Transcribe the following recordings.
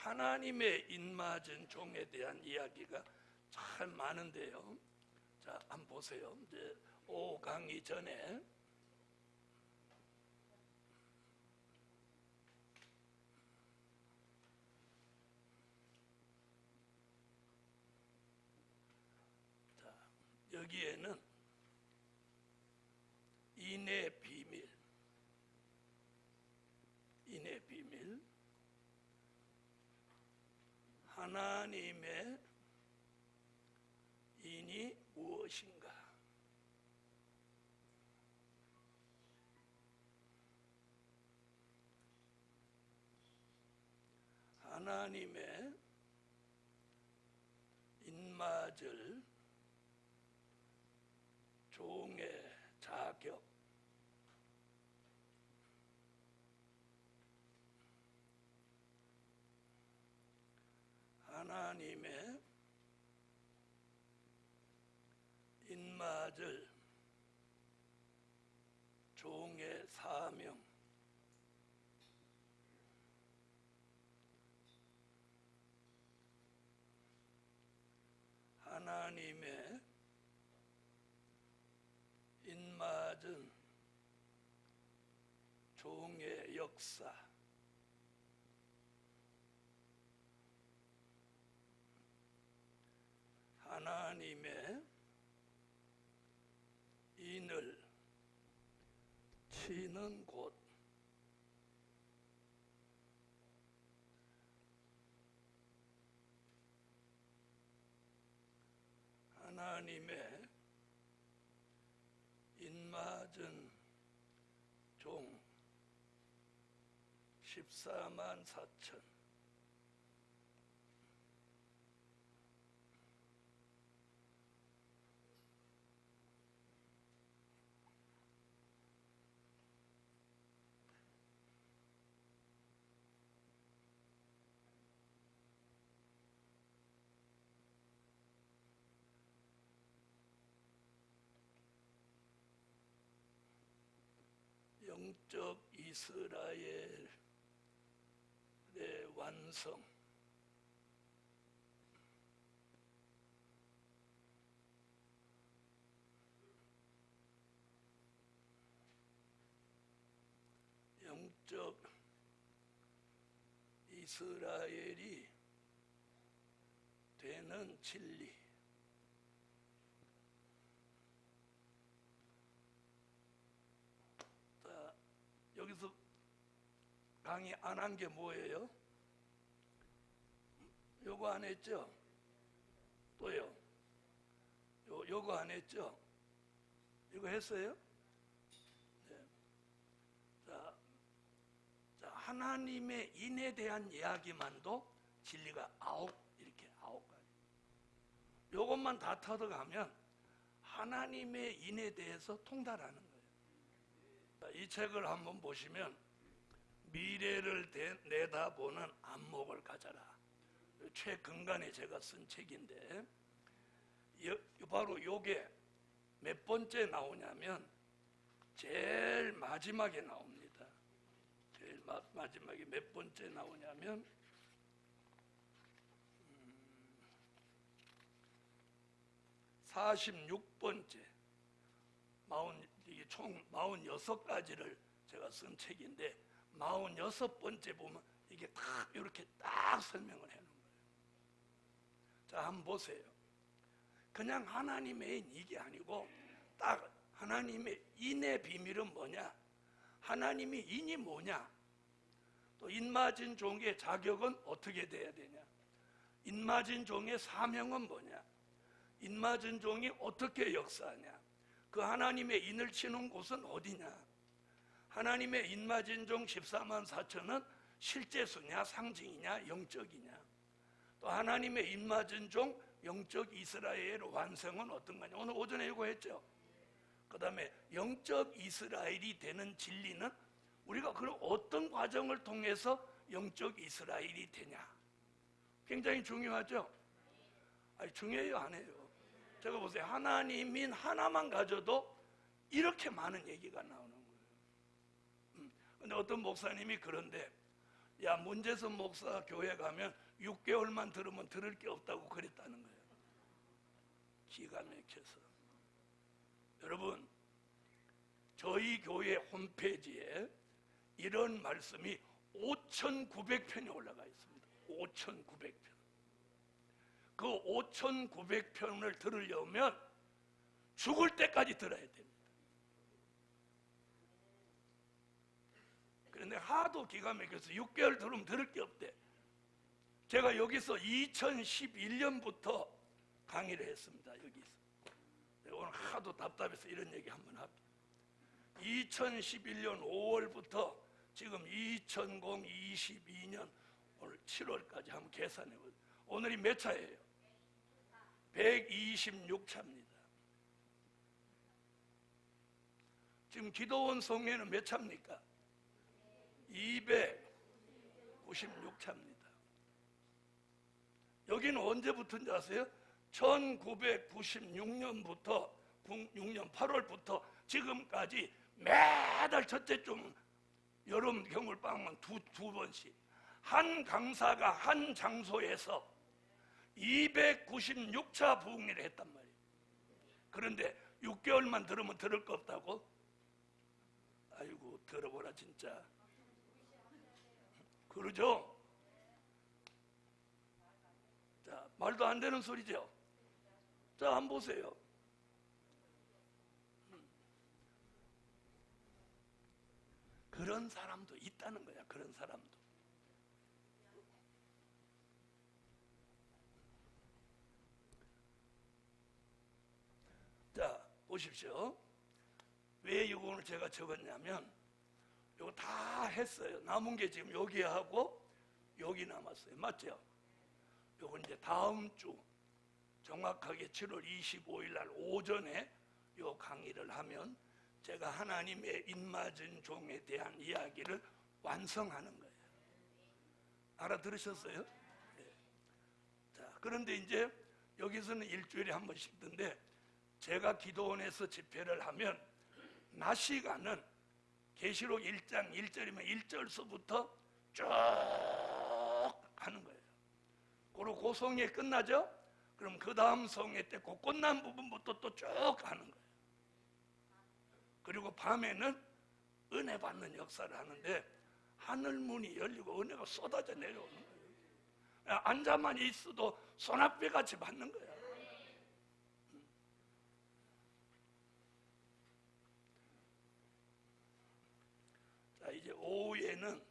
하나님의 인맞은 종에 대한 이야기가 참 많은데요. 자, 한번 보세요. 이제 5강의 전에 여기에는 인의 비밀, 하나님의 인이 무엇인가? 하나님의 인맞을 종의 자격, 하나님의 인맞을 종의 사명, 하나님의 인맞은 종의 역사, 하나님의 인을 치는 곳, 하나님의 인맞은 종 14만 4천, 영적 이스라엘의 완성, 영적 이스라엘이 되는 진리, 여기서 강의 안 한 게 뭐예요? 요거 안 했죠? 또요? 요거 안 했죠? 이거 했어요? 네. 자, 하나님의 인에 대한 이야기만도 진리가 9가지. 요것만 다 터득하면 하나님의 인에 대해서 통달하는 거예요. 이 책을 한번 보시면 미래를 내다보는 안목을 가져라, 최근간에 제가 쓴 책인데, 바로 요게 몇 번째 나오냐면 제일 마지막에 나옵니다. 제일 마지막에 몇 번째 나오냐면 46번째, 이게 총 46가지를 제가 쓴 책인데 46번째 보면 이게 딱 이렇게 딱 설명을 해놓은 거예요. 자, 한번 보세요. 그냥 하나님의 인 이게 아니고 딱 하나님의 인의 비밀은 뭐냐, 하나님이 인이 뭐냐, 또 인맞은 종의 자격은 어떻게 돼야 되냐, 인맞은 종의 사명은 뭐냐, 인맞은 종이 어떻게 역사하냐, 그 하나님의 인을 치는 곳은 어디냐, 하나님의 인맞은 종 14만 4천은 실제 수냐, 상징이냐, 영적이냐, 또 하나님의 인맞은 종 영적 이스라엘의 완성은 어떤 거냐, 오늘 오전에 이거 했죠. 그 다음에 영적 이스라엘이 되는 진리는 우리가 그런 어떤 과정을 통해서 영적 이스라엘이 되냐, 굉장히 중요하죠. 아니, 중요해요, 안 해요? 제가 보세요. 하나님인 하나만 가져도 이렇게 많은 얘기가 나오는 거예요. 근데 어떤 목사님이 그런데 야, 문재선 목사 교회 가면 6개월만 들으면 들을 게 없다고 그랬다는 거예요. 기가 막혀서. 여러분, 저희 교회 홈페이지에 이런 말씀이 5,900편이 올라가 있습니다. 5,900편. 그 5,900편을 들으려면 죽을 때까지 들어야 됩니다. 그런데 하도 기가 막혀서 6개월 들으면 들을 게 없대. 제가 여기서 2011년부터 강의를 했습니다. 여기서. 오늘 하도 답답해서 이런 얘기 한번 합니다. 2011년 5월부터 지금 2022년 오늘 7월까지 한번 계산해보세요. 오늘이 몇 차예요? 126차입니다. 지금 기도원 성회는 몇 차입니까? 296차입니다. 여기는 언제부터인지 아세요? 1996년부터 6년 8월부터 지금까지 매달 첫째 주 여름 겨울 방학만 두 번씩 한 강사가 한 장소에서 296차 부흥회를 했단 말이에요. 그런데 6개월만 들으면 들을 거 없다고? 아이고, 들어보라 진짜. 그러죠? 자, 말도 안 되는 소리죠? 자, 한번 보세요. 그런 사람도 있다는 거야. 그런 사람도. 자, 보십시오. 왜 이거를 제가 적었냐면 이거 다 했어요. 남은 게 지금 여기 하고 여기 남았어요. 맞죠? 이건 이제 다음 주 정확하게 7월 25일 날 오전에 이 강의를 하면 제가 하나님의 입맞은 종에 대한 이야기를 완성하는 거예요. 알아들으셨어요? 네. 자, 그런데 이제 여기서는 일주일에 한 번씩 듣는데 제가 기도원에서 집회를 하면 낮 시간은 계시록 1장 1절이면 1절서부터 쭉 하는 거예요. 그리고 그 성회 끝나죠? 그럼 그 다음 성회 때 그 끝난 부분부터 또 쭉 하는 거예요. 그리고 밤에는 은혜 받는 역사를 하는데 하늘문이 열리고 은혜가 쏟아져 내려오는 거예요. 앉아만 있어도 소낙비 같이 받는 거야. 자, 이제 오후에는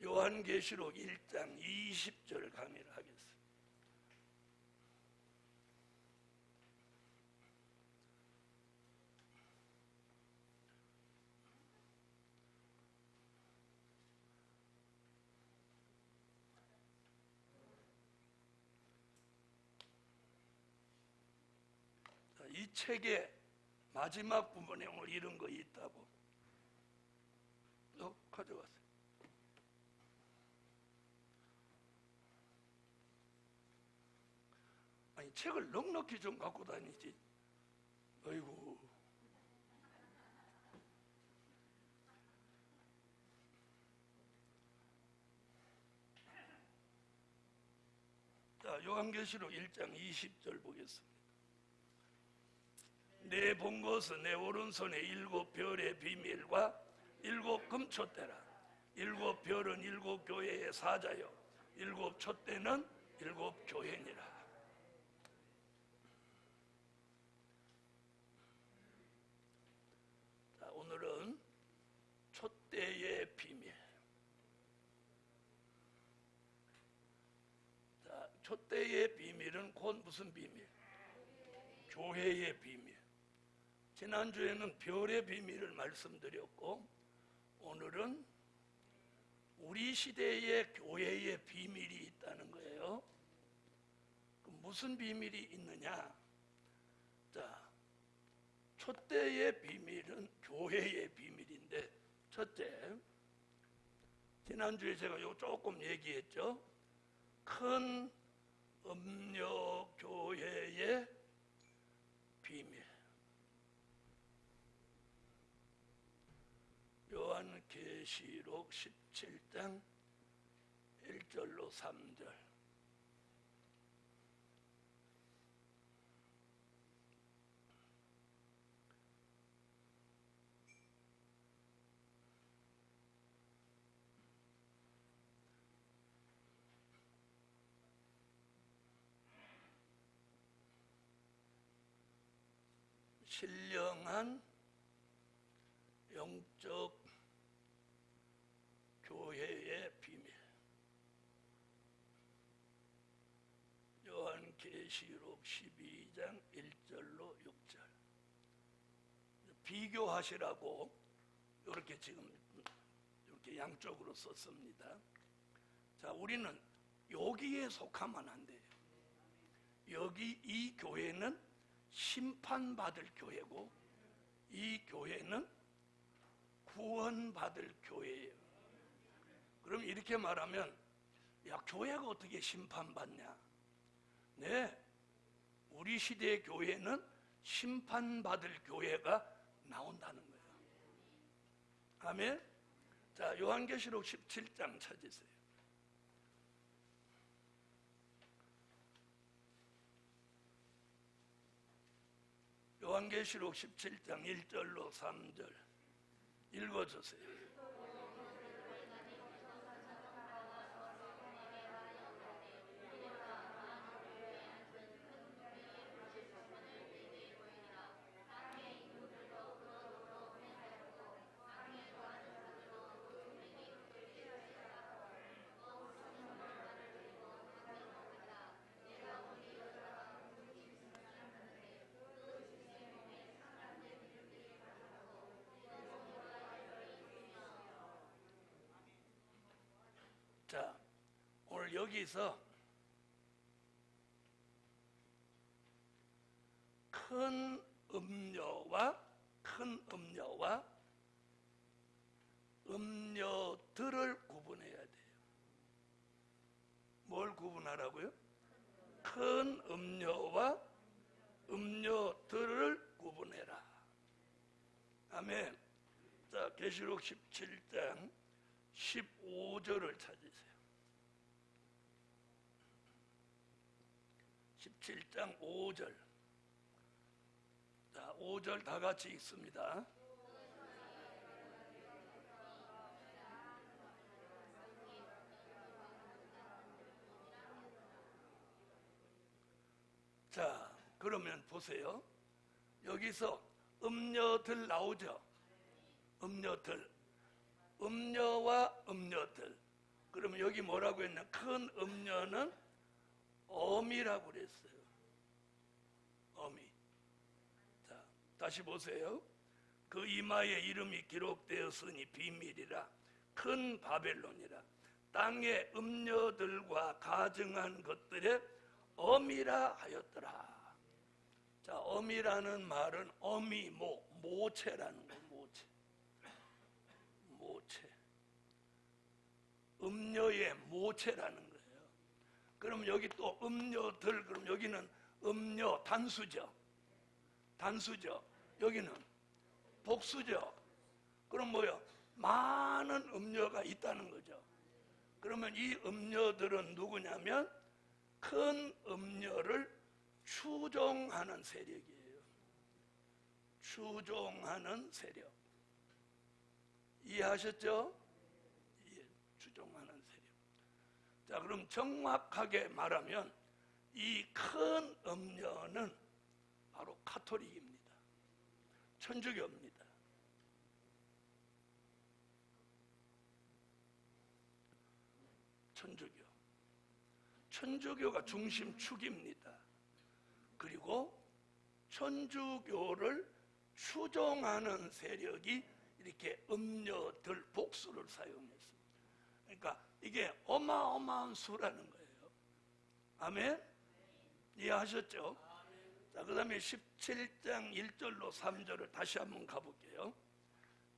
요한계시록 1장 20절 강의를 하겠습니다. 자, 이 책의 마지막 부분에 오늘 이런 거 있다고 가져왔어요. 아니, 책을 넉넉히 좀 갖고 다니지. 아이고. 자, 요한계시록 1장 20절 보겠습니다. 내 본 것은 내 오른손에 7 별의 비밀과 7 금촛대라. 7 별은 7 교회의 사자요 7 촛대는 7 교회니라. 자, 오늘은 촛대의 비밀. 자, 촛대의 비밀은 곧 무슨 비밀? 교회의 비밀. 지난주에는 별의 비밀을 말씀드렸고 오늘은 우리 시대의 교회의 비밀이 있다는 거예요. 무슨 비밀이 있느냐? 자, 촛대의 비밀은 교회의 비밀인데 첫째, 지난주에 제가 요 조금 얘기했죠. 큰 음력 교회의 비밀. 요한계시록 10장 17장 1절로 3절. 신령한 영적 교회의 비밀. 요한계시록 12장 1절로 6절. 비교하시라고 이렇게 지금 이렇게 양쪽으로 썼습니다. 자, 우리는 여기에 속하면 안 돼요. 여기 이 교회는 심판받을 교회고 이 교회는 구원받을 교회예요. 그럼 이렇게 말하면, 야, 교회가 어떻게 심판받냐? 네, 우리 시대의 교회는 심판받을 교회가 나온다는 거예요. 아멘. 자, 요한계시록 17장 찾으세요. 요한계시록 17장 1절로 3절 읽어주세요. 자, 오늘 여기서 큰 음료와 음료들을 구분해야 돼요. 뭘 구분하라고요? 큰 음료와 음료들을 구분해라. 아멘. 자, 계시록 17장 15절을 찾으세요. 17장 5절. 자, 5절 다 같이 읽습니다. 자, 그러면 보세요. 여기서 음료들 나오죠? 음료들. 음료와 음료들. 그러면 여기 뭐라고 했냐? 큰 음료는 어미라고 그랬어요. 어미. 자, 다시 보세요. 그 이마에 이름이 기록되었으니 비밀이라. 큰 바벨론이라. 땅의 음료들과 가증한 것들의 어미라 하였더라. 자, 어미라는 말은 어미, 모체라는 거. 모체. 음료의 모체라는 거예요. 그럼 여기 또 음료들, 그럼 여기는 음료 단수죠. 여기는 복수죠. 그럼 뭐요? 많은 음료가 있다는 거죠. 그러면 이 음료들은 누구냐면 큰 음료를 추종하는 세력이에요. 추종하는 세력. 이해하셨죠? 예, 추종하는 세력. 자, 그럼 정확하게 말하면 이 큰 음료는 바로 가톨릭입니다. 천주교입니다. 천주교가 중심축입니다. 그리고 천주교를 추종하는 세력이 이렇게 음료들 복수를 사용했습니다. 그러니까 이게 어마어마한 수라는 거예요. 아멘? 이해하셨죠? 자, 그 다음에 17장 1절로 3절을 다시 한번 가볼게요.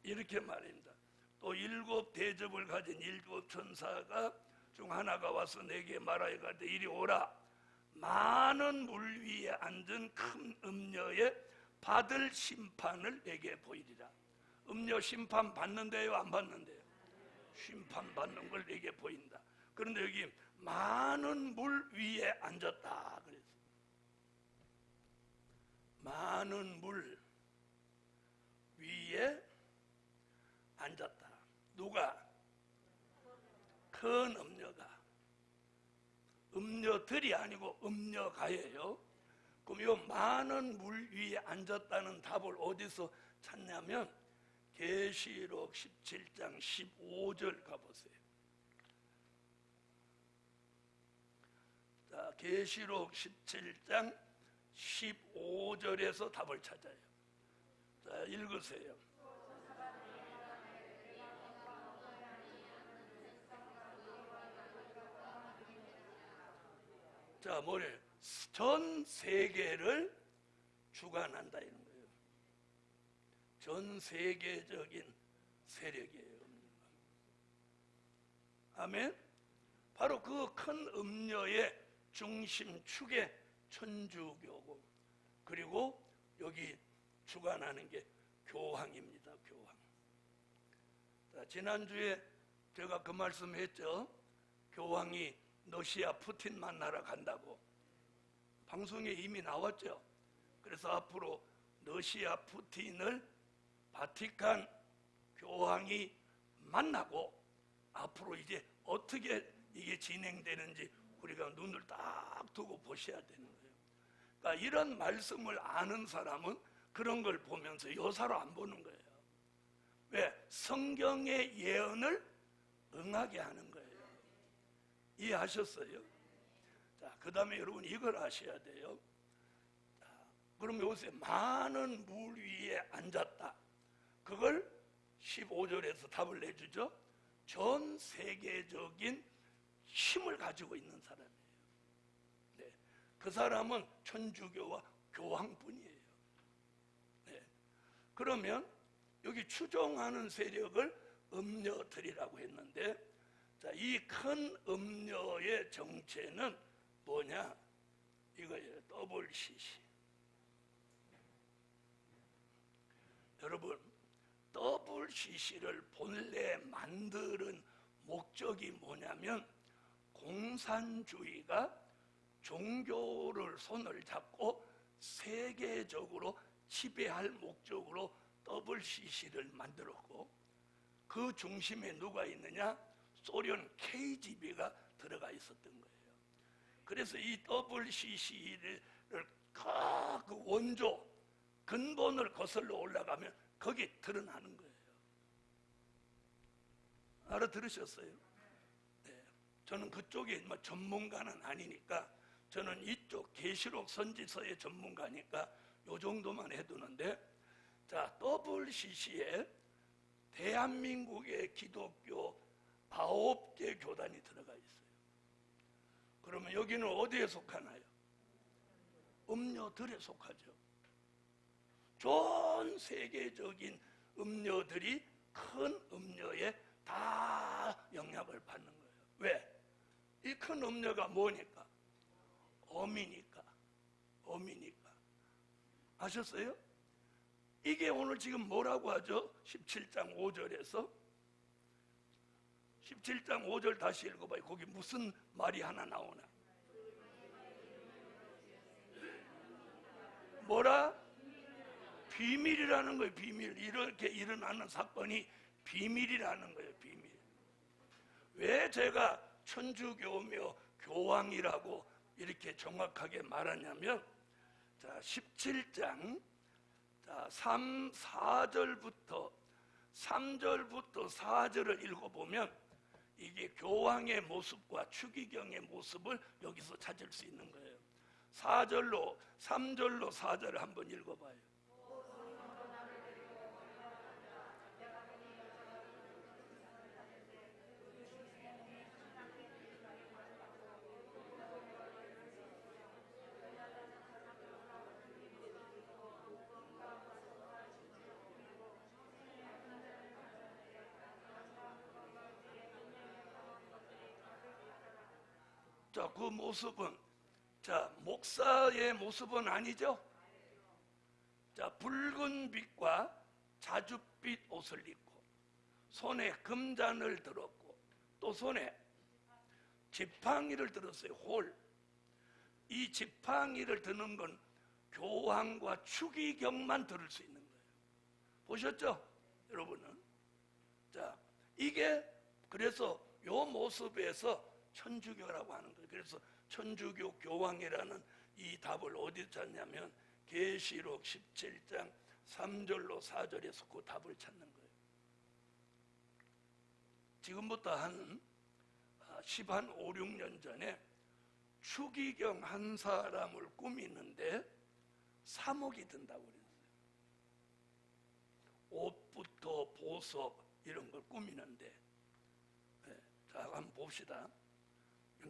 이렇게 말입니다. 또 7 대접을 가진 7 천사가 중 하나가 와서 내게 말하여 가되 이리 오라. 많은 물 위에 앉은 큰 음녀의 받을 심판을 내게 보이리라. 음녀 심판 받는데요, 안 받는데요? 심판받는 걸 내게 보인다. 그런데 여기 많은 물 위에 앉았다 그랬어. 많은 물 위에 앉았다. 누가? 큰 음녀가. 음녀들이 아니고 음녀가예요. 그럼 이 많은 물 위에 앉았다는 답을 어디서 찾냐면 계시록 17장 15절 가보세요. 자, 계시록 17장 15절에서 답을 찾아요. 자, 읽으세요. 자, 뭐래? 전 세계를 주관한다 이런 거예요. 전 세계적인 세력이에요. 아멘. 바로 그 큰 음녀의 중심축에 천주교고, 그리고 여기 주관하는 게 교황입니다. 교황. 자, 지난주에 제가 그 말씀했죠. 교황이 러시아 푸틴 만나러 간다고 방송에 이미 나왔죠. 그래서 앞으로 러시아 푸틴을 바티칸 교황이 만나고 앞으로 이제 어떻게 이게 진행되는지 우리가 눈을 딱 두고 보셔야 되는 거예요. 그러니까 이런 말씀을 아는 사람은 그런 걸 보면서 여사로 안 보는 거예요. 왜? 성경의 예언을 응하게 하는 거예요. 이해하셨어요? 자, 그 다음에 여러분 이걸 아셔야 돼요. 자, 그럼 요새 많은 물 위에 앉았다. 그걸 15절에서 답을 내주죠. 전 세계적인 힘을 가지고 있는 사람이에요. 네, 그 사람은 천주교와 교황뿐이에요. 네, 그러면 여기 추종하는 세력을 음녀들이라고 했는데, 자, 이 큰 음녀의 정체는 뭐냐? 이거예요. WCC. 여러분, WCC를 본래 만드는 목적이 뭐냐면 공산주의가 종교를 손을 잡고 세계적으로 지배할 목적으로 WCC를 만들었고, 그 중심에 누가 있느냐? 소련 KGB가 들어가 있었던 거예요. 그래서 이 WCC를 그 원조 근본을 거슬러 올라가면 거기에 드러나는 거예요. 알아들으셨어요? 네. 저는 그쪽에 뭐 전문가는 아니니까, 저는 이쪽 계시록 선지서의 전문가니까 요 정도만 해두는데, 자, WCC에 대한민국의 기독교 9개 교단이 들어가 있어요. 그러면 여기는 어디에 속하나요? 음녀들에 속하죠. 전 세계적인 음녀들이 큰 음녀에 다 영향을 받는 거예요. 왜? 이 큰 음녀가 뭐니까? 어미니까. 어미니까. 아셨어요? 이게 오늘 지금 뭐라고 하죠? 17장 5절에서 17장 5절 다시 읽어봐요. 거기 무슨 말이 하나 나오나? 뭐라? 비밀이라는 거예요. 비밀. 이렇게 일어나는 사건이 비밀이라는 거예요. 비밀. 왜 제가 천주교며 교황이라고 이렇게 정확하게 말하냐면, 자, 17장 4절부터 4절을 읽어보면 이게 교황의 모습과 추기경의 모습을 여기서 찾을 수 있는 거예요. 3절로 4절을 한번 읽어봐요. 자, 그 모습은, 자, 목사의 모습은 아니죠? 자, 붉은 빛과 자줏빛 옷을 입고, 손에 금잔을 들었고 또 손에 지팡이를 들었어요. 홀. 이 지팡이를 드는 건 교황과 추기경만 들을 수 있는 거예요. 보셨죠? 여러분은. 자, 이게 그래서 요 모습에서 천주교라고 하는 거예요. 그래서 천주교 교황이라는 이 답을 어디 찾냐면 계시록 17장 3절로 4절에서 그 답을 찾는 거예요. 지금부터 한 5, 6년 전에 추기경 한 사람을 꾸미는데 3억이 든다고 그랬어요. 옷부터 보석 이런 걸 꾸미는데. 네, 자, 한번 봅시다.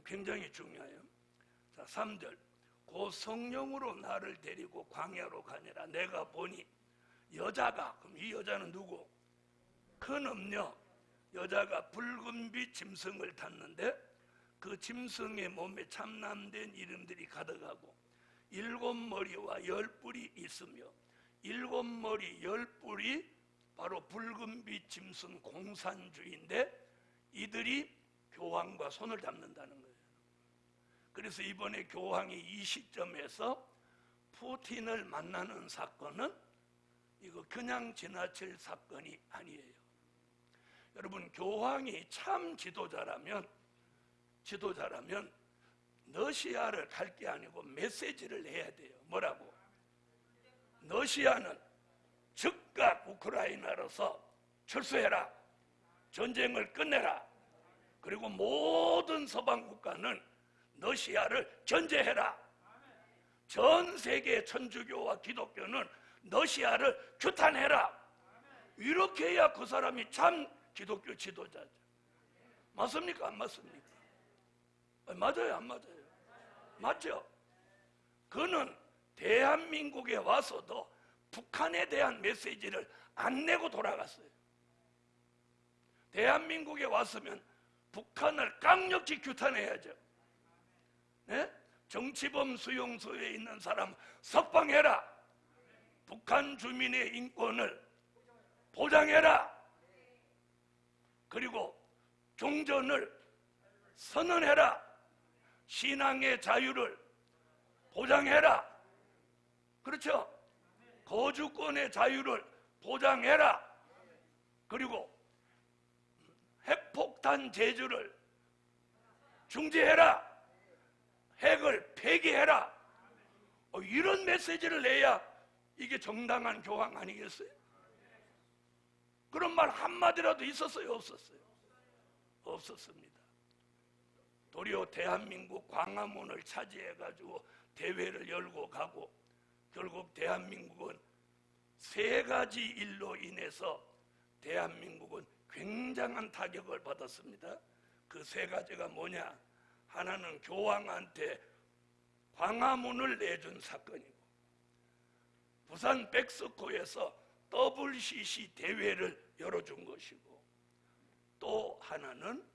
굉장히 중요해요. 자, 3절. 그 성령으로 나를 데리고 광야로 가니라. 내가 보니 여자가, 그럼 이 여자는 누구? 큰 음녀 여자가 붉은빛 짐승을 탔는데 그 짐승의 몸에 참남된 이름들이 가득하고 7머리와 10뿔이 있으며 7머리 10뿔이 바로 붉은빛 짐승 공산주의인데 이들이 교황과 손을 잡는다는 거예요. 그래서 이번에 교황이 이 시점에서 푸틴을 만나는 사건은 이거 그냥 지나칠 사건이 아니에요. 여러분, 교황이 참 지도자라면 러시아를 갈 게 아니고 메시지를 내야 돼요. 뭐라고? 러시아는 즉각 우크라이나로서 철수해라. 전쟁을 끝내라. 그리고 모든 서방 국가는 러시아를 견제해라. 전 세계 천주교와 기독교는 러시아를 규탄해라. 이렇게 해야 그 사람이 참 기독교 지도자죠. 맞습니까? 안 맞습니까? 맞아요, 안 맞아요? 맞죠? 그는 대한민국에 와서도 북한에 대한 메시지를 안 내고 돌아갔어요. 대한민국에 왔으면 북한을 강력히 규탄해야죠. 네? 정치범 수용소에 있는 사람 석방해라. 북한 주민의 인권을 보장해라. 그리고 종전을 선언해라. 신앙의 자유를 보장해라. 그렇죠? 거주권의 자유를 보장해라. 그리고 핵폭탄 제주를 중지해라. 핵을 폐기해라. 이런 메시지를 내야 이게 정당한 교황 아니겠어요? 그런 말 한마디라도 있었어요? 없었어요? 없었습니다. 도리어 대한민국 광화문을 차지해가지고 대회를 열고 가고 결국 대한민국은 3가지 일로 인해서 대한민국은 굉장한 타격을 받았습니다. 그 3가지가 뭐냐? 하나는 교황한테 광화문을 내준 사건이고, 부산 백스코에서 WCC 대회를 열어준 것이고, 또 하나는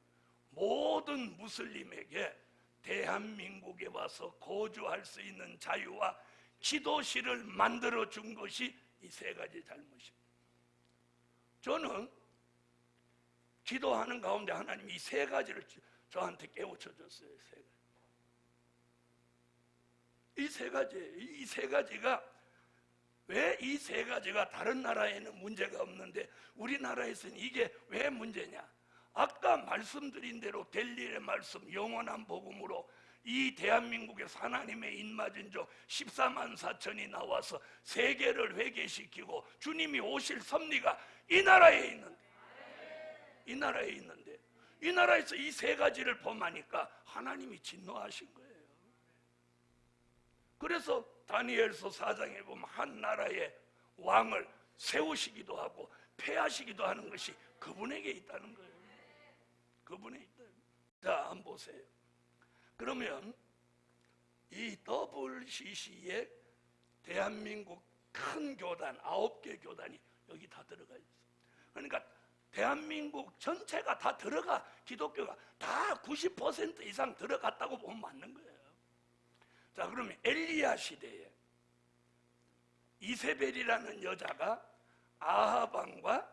모든 무슬림에게 대한민국에 와서 거주할 수 있는 자유와 기도실을 만들어준 것이 이 3가지 잘못입니다. 저는 기도하는 가운데 하나님이 이 3가지를 저한테 깨우쳐줬어요. 이 3가지. 이 3가지가 왜 이 3가지가 다른 나라에는 문제가 없는데 우리나라에서는 이게 왜 문제냐? 아까 말씀드린 대로 델리의 말씀 영원한 복음으로 이 대한민국에서 하나님의 인마진족 14만 4천이 나와서 세계를 회개시키고 주님이 오실 섭리가 이 나라에 있는데, 이 나라에서 이 3가지를 범하니까 하나님이 진노하신 거예요. 그래서 다니엘서 4장에 보면 한 나라의 왕을 세우시기도 하고 폐하시기도 하는 것이 그분에게 있다는 거예요. 그분에 있다. 자, 한번 보세요. 그러면 이 WCC의 대한민국 큰 교단 9개 교단이 여기 다 들어가 있어요. 그러니까 대한민국 전체가 다 들어가, 기독교가 다 90% 이상 들어갔다고 보면 맞는 거예요. 자, 그러면 엘리야 시대에 이세벨이라는 여자가 아합 왕과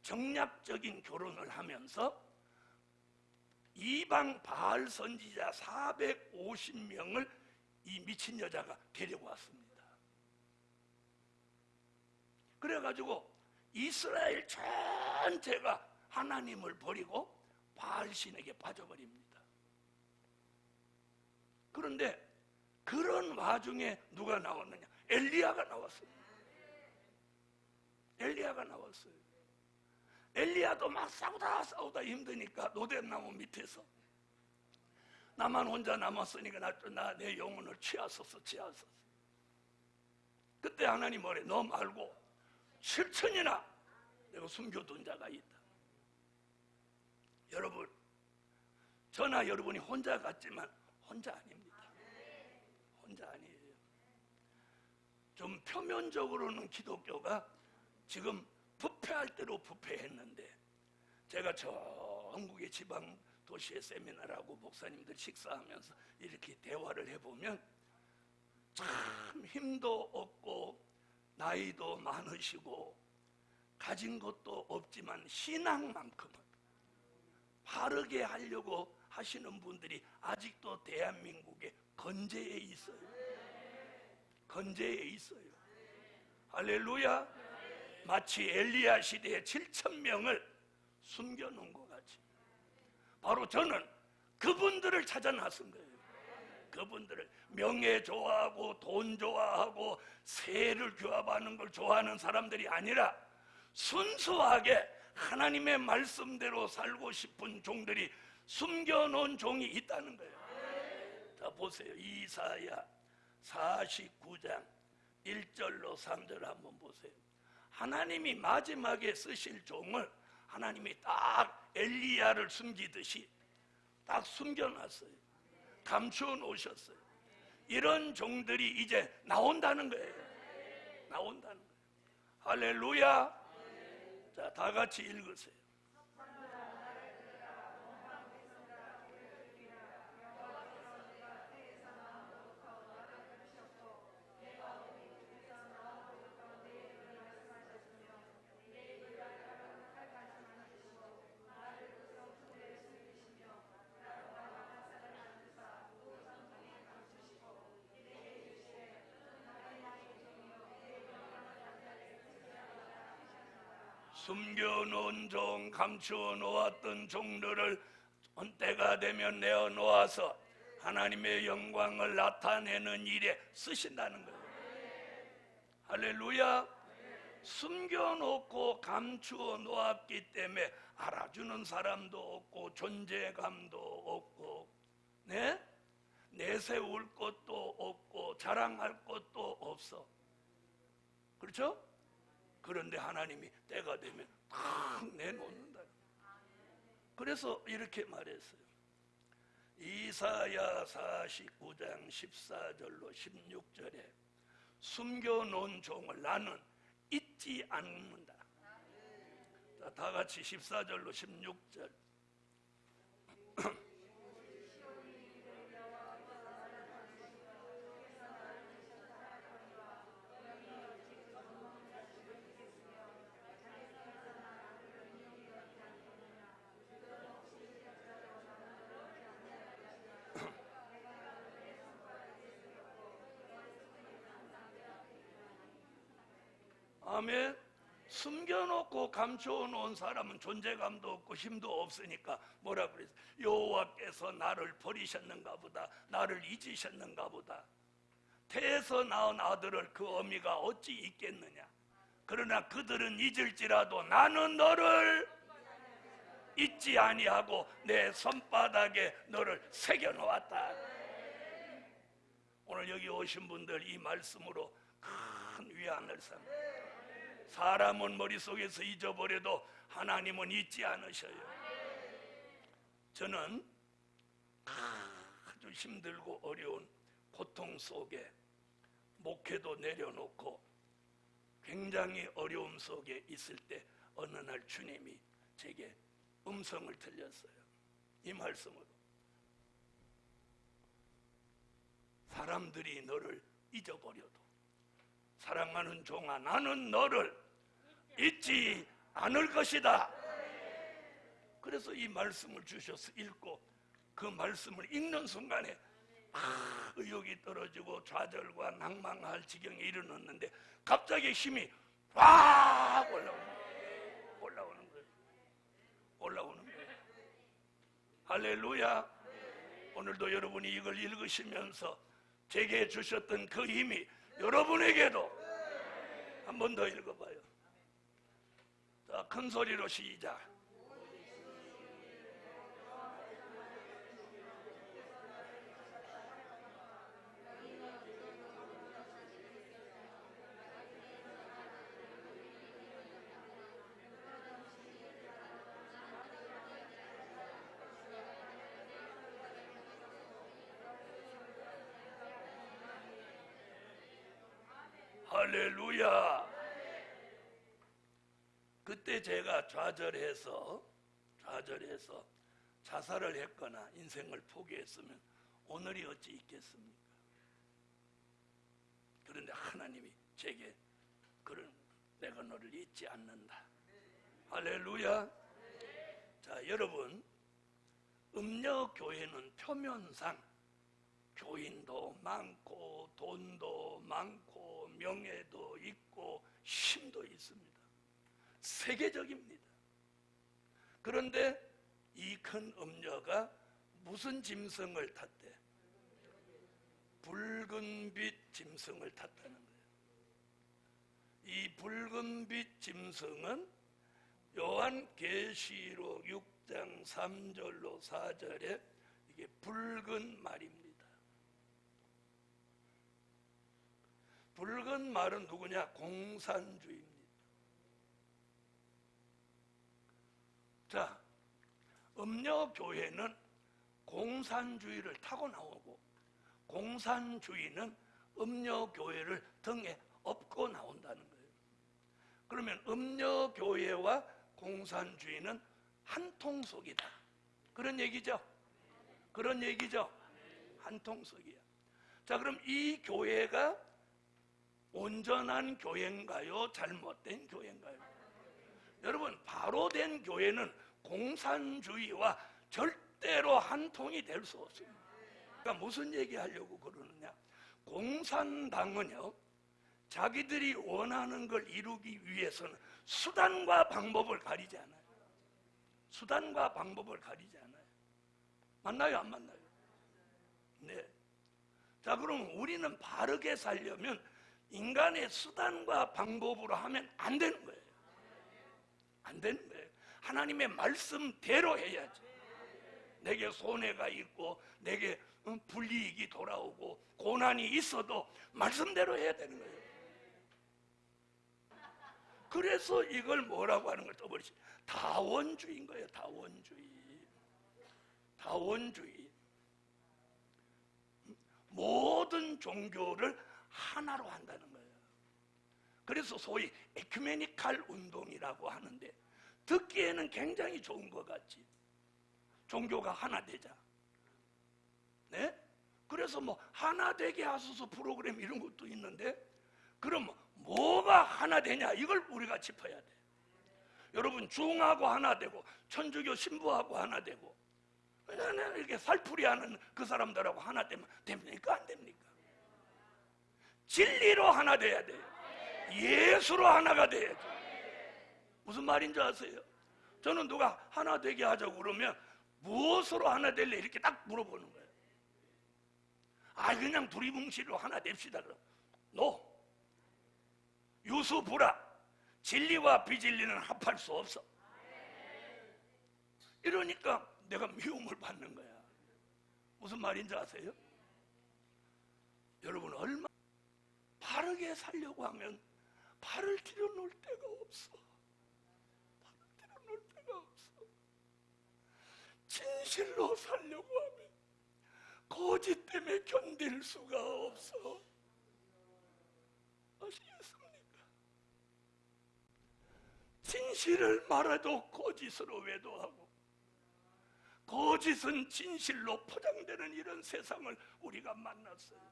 정략적인 결혼을 하면서 이방 바알 선지자 450명을 이 미친 여자가 데리고 왔습니다. 그래가지고 이스라엘 전체가 하나님을 버리고 바알신에게 빠져버립니다. 그런데 그런 와중에 누가 나왔느냐? 엘리야가 나왔어요. 엘리야가 나왔어요. 엘리야도 막 싸우다 힘드니까 노랫나무 밑에서 나만 혼자 남았으니까 내 영혼을 취하소서. 그때 하나님 뭐래? 너 말고 7천이나 내가 숨겨둔 자가 있다. 여러분, 저나 여러분이 혼자 같지만 혼자 아닙니다. 혼자 아니에요. 좀 표면적으로는 기독교가 지금 부패할 대로 부패했는데, 제가 전국의 지방 도시에 세미나라고 목사님들 식사하면서 이렇게 대화를 해보면 참 힘도 없고 나이도 많으시고 가진 것도 없지만 신앙만큼은 바르게 하려고 하시는 분들이 아직도 대한민국에 건재해 있어요. 건재해 있어요. 할렐루야. 마치 엘리야 시대에 7,000명을 숨겨놓은 것 같이 바로 저는 그분들을 찾아 나선 거예요. 그분들을 명예 좋아하고 돈 좋아하고 세를 규합하는 걸 좋아하는 사람들이 아니라 순수하게 하나님의 말씀대로 살고 싶은 종들이 숨겨놓은 종이 있다는 거예요. 자, 보세요. 이사야 49장 1절로 3절 한번 보세요. 하나님이 마지막에 쓰실 종을 하나님이 딱 엘리야를 숨기듯이 딱 숨겨놨어요. 감추어 놓으셨어요. 이런 종들이 이제 나온다는 거예요. 나온다는 거예요. 할렐루야. 자, 다 같이 읽으세요. 숨겨놓은 종, 감추어 놓았던 종들을 때가 되면 내어놓아서 하나님의 영광을 나타내는 일에 쓰신다는 거예요. 할렐루야. 숨겨놓고 감추어 놓았기 때문에 알아주는 사람도 없고 존재감도 없고, 네? 내세울 것도 없고 자랑할 것도 없어. 그렇죠? 그런데 하나님이 때가 되면 탁 내놓는다. 그래서 이렇게 말했어요. 이사야 49장 14절로 16절에 숨겨놓은 종을 나는 잊지 않는다. 자, 다 같이 14절로 16절. 아멘. 숨겨놓고 감춰놓은 사람은 존재감도 없고 힘도 없으니까 뭐라 그랬어요? 여호와께서 나를 버리셨는가 보다, 나를 잊으셨는가 보다. 태에서 낳은 아들을 그 어미가 어찌 잊겠느냐. 그러나 그들은 잊을지라도 나는 너를 잊지 아니하고 내 손바닥에 너를 새겨놓았다. 오늘 여기 오신 분들 이 말씀으로 큰 위안을 삼니다. 사람은 머릿속에서 잊어버려도 하나님은 잊지 않으셔요. 저는 아주 힘들고 어려운 고통 속에 목회도 내려놓고 굉장히 어려움 속에 있을 때 어느 날 주님이 제게 음성을 들렸어요. 이 말씀으로. 사람들이 너를 잊어버려도 사랑하는 종아, 나는 너를 잊지 않을 것이다. 그래서 이 말씀을 주셔서 읽고 그 말씀을 읽는 순간에 의욕이 떨어지고 좌절과 낭망할 지경에 이르렀는데 갑자기 힘이 확 올라오는 거예요. 할렐루야. 오늘도 여러분이 이걸 읽으시면서 제게 주셨던 그 힘이 여러분에게도 한 번 더 읽어봐요. 자, 큰 소리로 시작. 할렐루야. 그때 제가 좌절해서 자살을 했거나 인생을 포기했으면 오늘이 어찌 있겠습니까? 그런데 하나님이 제게 그런 내가 너를 잊지 않는다. 할렐루야. 자, 여러분, 음녀교회는 표면상 교인도 많고 돈도 많고 명예도 있고 힘도 있습니다. 세계적입니다. 그런데 이 큰 음녀가 무슨 짐승을 탔대? 붉은빛 짐승을 탔다는 거예요. 이 붉은빛 짐승은 요한계시록 6장 3절로 4절에 이게 붉은 말입니다. 붉은 말은 누구냐? 공산주의입니다. 자, 음녀교회는 공산주의를 타고 나오고 공산주의는 음녀교회를 등에 업고 나온다는 거예요. 그러면 음녀교회와 공산주의는 한 통속이다. 그런 얘기죠? 한 통속이야. 자, 그럼 이 교회가 온전한 교회인가요? 잘못된 교회인가요? 여러분, 바로 된 교회는 공산주의와 절대로 한 통이 될 수 없습니다. 그러니까 무슨 얘기하려고 그러느냐? 공산당은요, 자기들이 원하는 걸 이루기 위해서는 수단과 방법을 가리지 않아요. 맞나요? 안 맞나요? 네. 자, 그럼 우리는 바르게 살려면 인간의 수단과 방법으로 하면 안 되는 거예요. 하나님의 말씀대로 해야지. 내게 손해가 있고 내게 불이익이 돌아오고 고난이 있어도 말씀대로 해야 되는 거예요. 그래서 이걸 뭐라고 하는 걸 떠버리지? 다원주의인 거예요. 다원주의. 모든 종교를 하나로 한다는 거예요. 그래서 소위 에큐메니칼 운동이라고 하는데 듣기에는 굉장히 좋은 것 같지. 종교가 하나 되자. 네? 그래서 뭐 하나 되게 하소서 프로그램 이런 것도 있는데, 그럼 뭐가 하나 되냐? 이걸 우리가 짚어야 돼. 여러분, 중하고 하나 되고 천주교 신부하고 하나 되고 이렇게 살풀이하는 그 사람들하고 하나 되면 됩니까? 안 됩니까? 진리로 하나 돼야 돼요. 예수로 하나가 돼야죠. 무슨 말인지 아세요? 저는 누가 하나 되게 하자고 그러면 무엇으로 하나 될래? 이렇게 딱 물어보는 거예요. 그냥 두리뭉실로 하나 됩시다. 그럼 노. 유수불화. 진리와 비진리는 합할 수 없어. 이러니까 내가 미움을 받는 거야. 무슨 말인지 아세요? 여러분, 얼마 바르게 살려고 하면 발을 들여놓을 데가 없어. 진실로 살려고 하면 거짓 때문에 견딜 수가 없어. 아시겠습니까? 진실을 말해도 거짓으로 외도하고 거짓은 진실로 포장되는 이런 세상을 우리가 만났어요.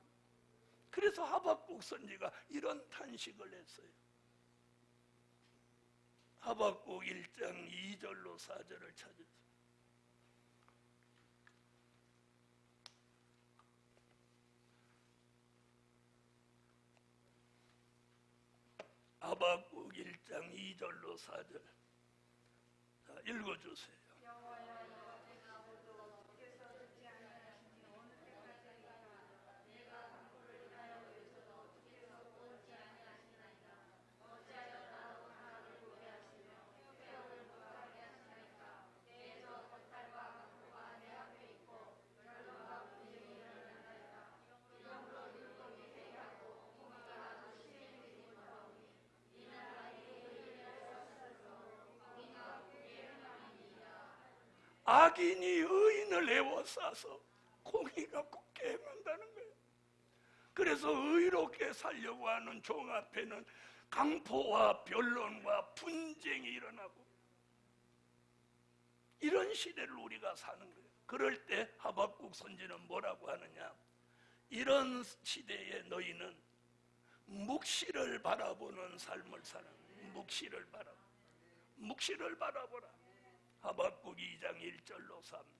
그래서 하박국 선지가 이런 탄식을 했어요. 하박국 1장 2절로 4절을 찾으세요. 하박국 1장 2절로 4절. 자, 읽어주세요. 악인이 의인을 애워싸서 공의가 굳게 행한다는 거예요. 그래서 의롭게 살려고 하는 종 앞에는 강포와 변론과 분쟁이 일어나고, 이런 시대를 우리가 사는 거예요. 그럴 때 하박국 선지는 뭐라고 하느냐? 이런 시대에 너희는 묵시를 바라보는 삶을 사는 거예요. 묵시를 바라보라. 하박국 2장 1절로 3절.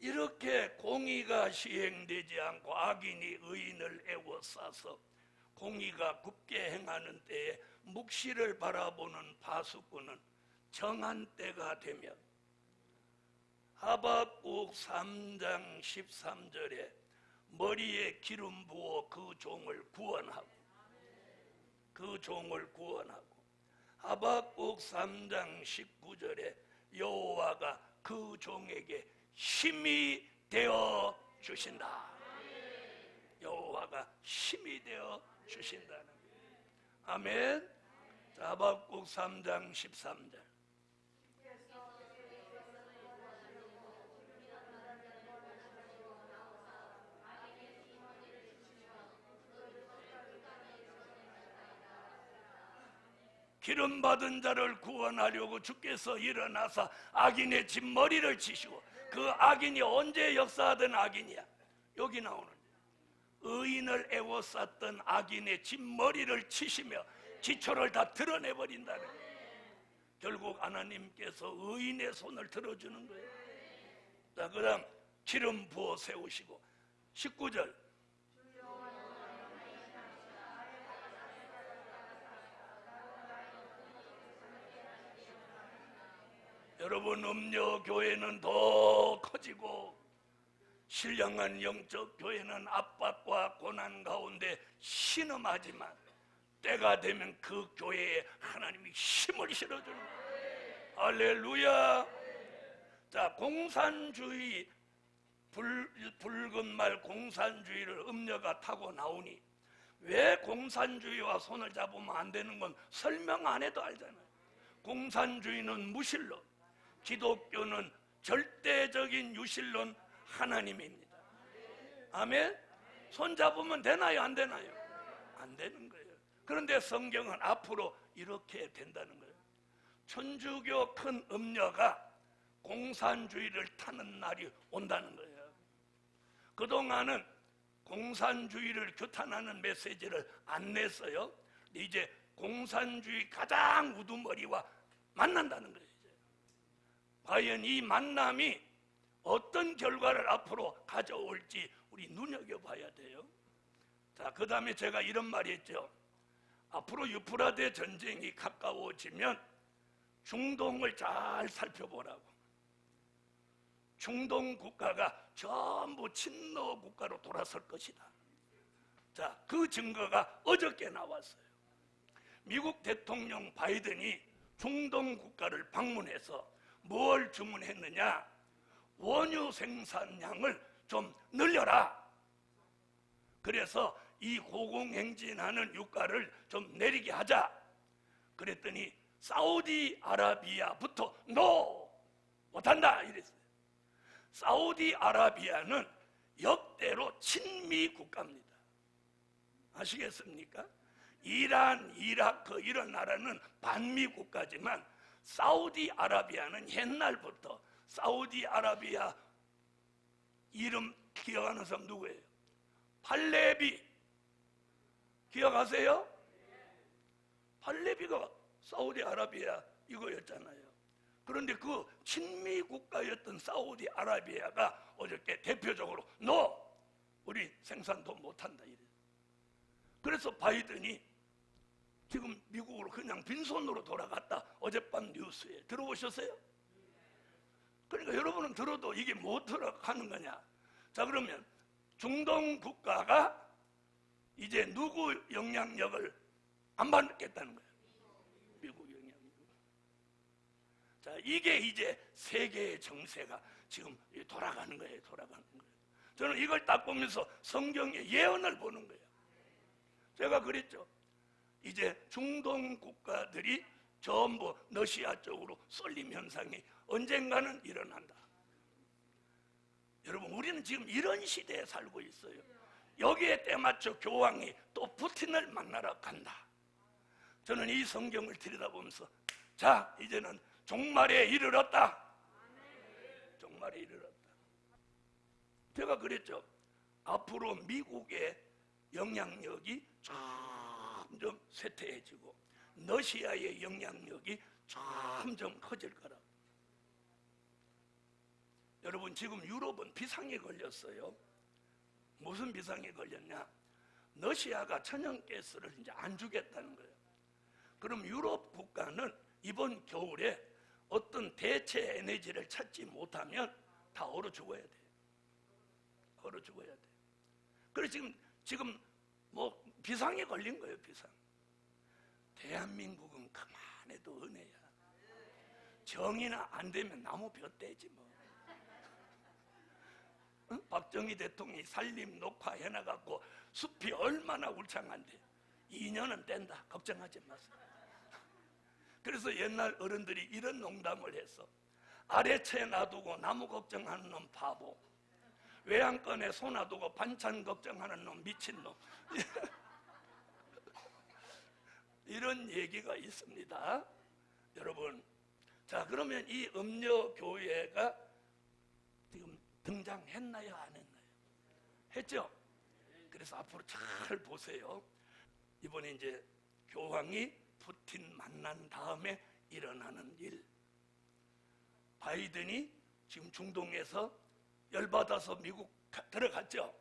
이렇게 공의가 시행되지 않고 악인이 의인을 애워싸서 공의가 굽게 행하는 때에 묵시를 바라보는 파수꾼은 정한 때가 되면 하박국 3장 13절에 머리에 기름 부어 그 종을 구원하고, 하박국 3장 19절에 여호와가 그 종에게 힘이 되어 주신다. 여호와가 힘이 되어 주신다는 거예요. 아멘. 자, 하박국 3장 13절. 기름 받은 자를 구원하려고 주께서 일어나서 악인의 진머리를 치시고, 그 악인이 언제 역사하던 악인이야? 여기 나오는 의인을 애워쌌던 악인의 진머리를 치시며 기초를 다 드러내버린다는 거예요. 결국 하나님께서 의인의 손을 들어주는 거예요. 자, 그 다음 기름 부어 세우시고 19절. 여러분, 음녀교회는 더 커지고 신령한 영적 교회는 압박과 고난 가운데 신음하지만 때가 되면 그 교회에 하나님이 힘을 실어주는 거예요. 할렐루야. 자, 공산주의, 붉은 말 공산주의를 음녀가 타고 나오니 왜 공산주의와 손을 잡으면 안 되는 건 설명 안 해도 알잖아요. 공산주의는 무신론, 기독교는 절대적인 유신론 하나님입니다. 아멘. 손 잡으면 되나요? 안 되나요? 안 되는 거예요. 그런데 성경은 앞으로 이렇게 된다는 거예요. 천주교 큰 음녀가 공산주의를 타는 날이 온다는 거예요. 그동안은 공산주의를 규탄하는 메시지를 안 냈어요. 이제 공산주의 가장 우두머리와 만난다는 거예요. 과연 이 만남이 어떤 결과를 앞으로 가져올지 우리 눈여겨봐야 돼요. 자, 그 다음에 제가 이런 말이 했죠. 앞으로 유프라데 전쟁이 가까워지면 중동을 잘 살펴보라고. 중동 국가가 전부 친러 국가로 돌아설 것이다. 자, 그 증거가 어저께 나왔어요. 미국 대통령 바이든이 중동 국가를 방문해서 뭘 주문했느냐? 원유 생산량을 좀 늘려라. 그래서 이 고공행진하는 유가를 좀 내리게 하자. 그랬더니 사우디아라비아부터 노! 못한다 이랬어요. 사우디아라비아는 역대로 친미 국가입니다. 아시겠습니까? 이란, 이라크 이런 나라는 반미 국가지만 사우디아라비아는 옛날부터 사우디아라비아 이름 기억하는 사람 누구예요? 팔레비 기억하세요? 팔레비가 사우디아라비아 이거였잖아요. 그런데 그 친미 국가였던 사우디아라비아가 어저께 대표적으로 너 우리 생산도 못한다 이래. 그래서 바이든이 지금 미국으로 그냥 빈손으로 돌아갔다. 어젯밤 뉴스에 들어보셨어요? 그러니까 여러분은 들어도 이게 뭐 들어가는 거냐? 자, 그러면 중동 국가가 이제 누구 영향력을 안 받겠다는 거예요? 미국 영향력. 자, 이게 이제 세계의 정세가 지금 돌아가는 거예요. 돌아가는 거예요. 저는 이걸 딱 보면서 성경의 예언을 보는 거예요. 제가 그랬죠. 이제 중동 국가들이 전부 러시아 쪽으로 쏠림 현상이 언젠가는 일어난다. 여러분, 우리는 지금 이런 시대에 살고 있어요. 여기에 때맞춰 교황이 또 푸틴을 만나러 간다. 저는 이 성경을 들여다보면서 자, 이제는 종말에 이르렀다. 종말에 이르렀다. 제가 그랬죠. 앞으로 미국의 영향력이 점점 쇠퇴해지고 러시아의 영향력이 점점 커질 거라고. 여러분, 지금 유럽은 비상에 걸렸어요. 무슨 비상에 걸렸냐? 러시아가 천연가스를 이제 안 주겠다는 거예요. 그럼 유럽 국가는 이번 겨울에 어떤 대체 에너지를 찾지 못하면 다 얼어 죽어야 돼. 얼어 죽어야 돼. 그래서 지금 뭐 비상에 걸린 거예요. 비상. 대한민국은 그만해도 은혜야. 정의나 안 되면 나무 벼떼지 뭐. 응? 박정희 대통령이 산림 녹화해놔갖고 숲이 얼마나 울창한데 2년은 뗀다. 걱정하지 마세요. 그래서 옛날 어른들이 이런 농담을 했어. 아래채 놔두고 나무 걱정하는 놈 바보, 외양간에 소 놔두고 반찬 걱정하는 놈 미친놈. 이런 얘기가 있습니다. 여러분, 자, 그러면 이 음녀교회가 지금 등장했나요? 안 했나요? 했죠? 그래서 앞으로 잘 보세요. 이번에 이제 교황이 푸틴 만난 다음에 일어나는 일. 바이든이 지금 중동에서 열받아서 미국 들어갔죠?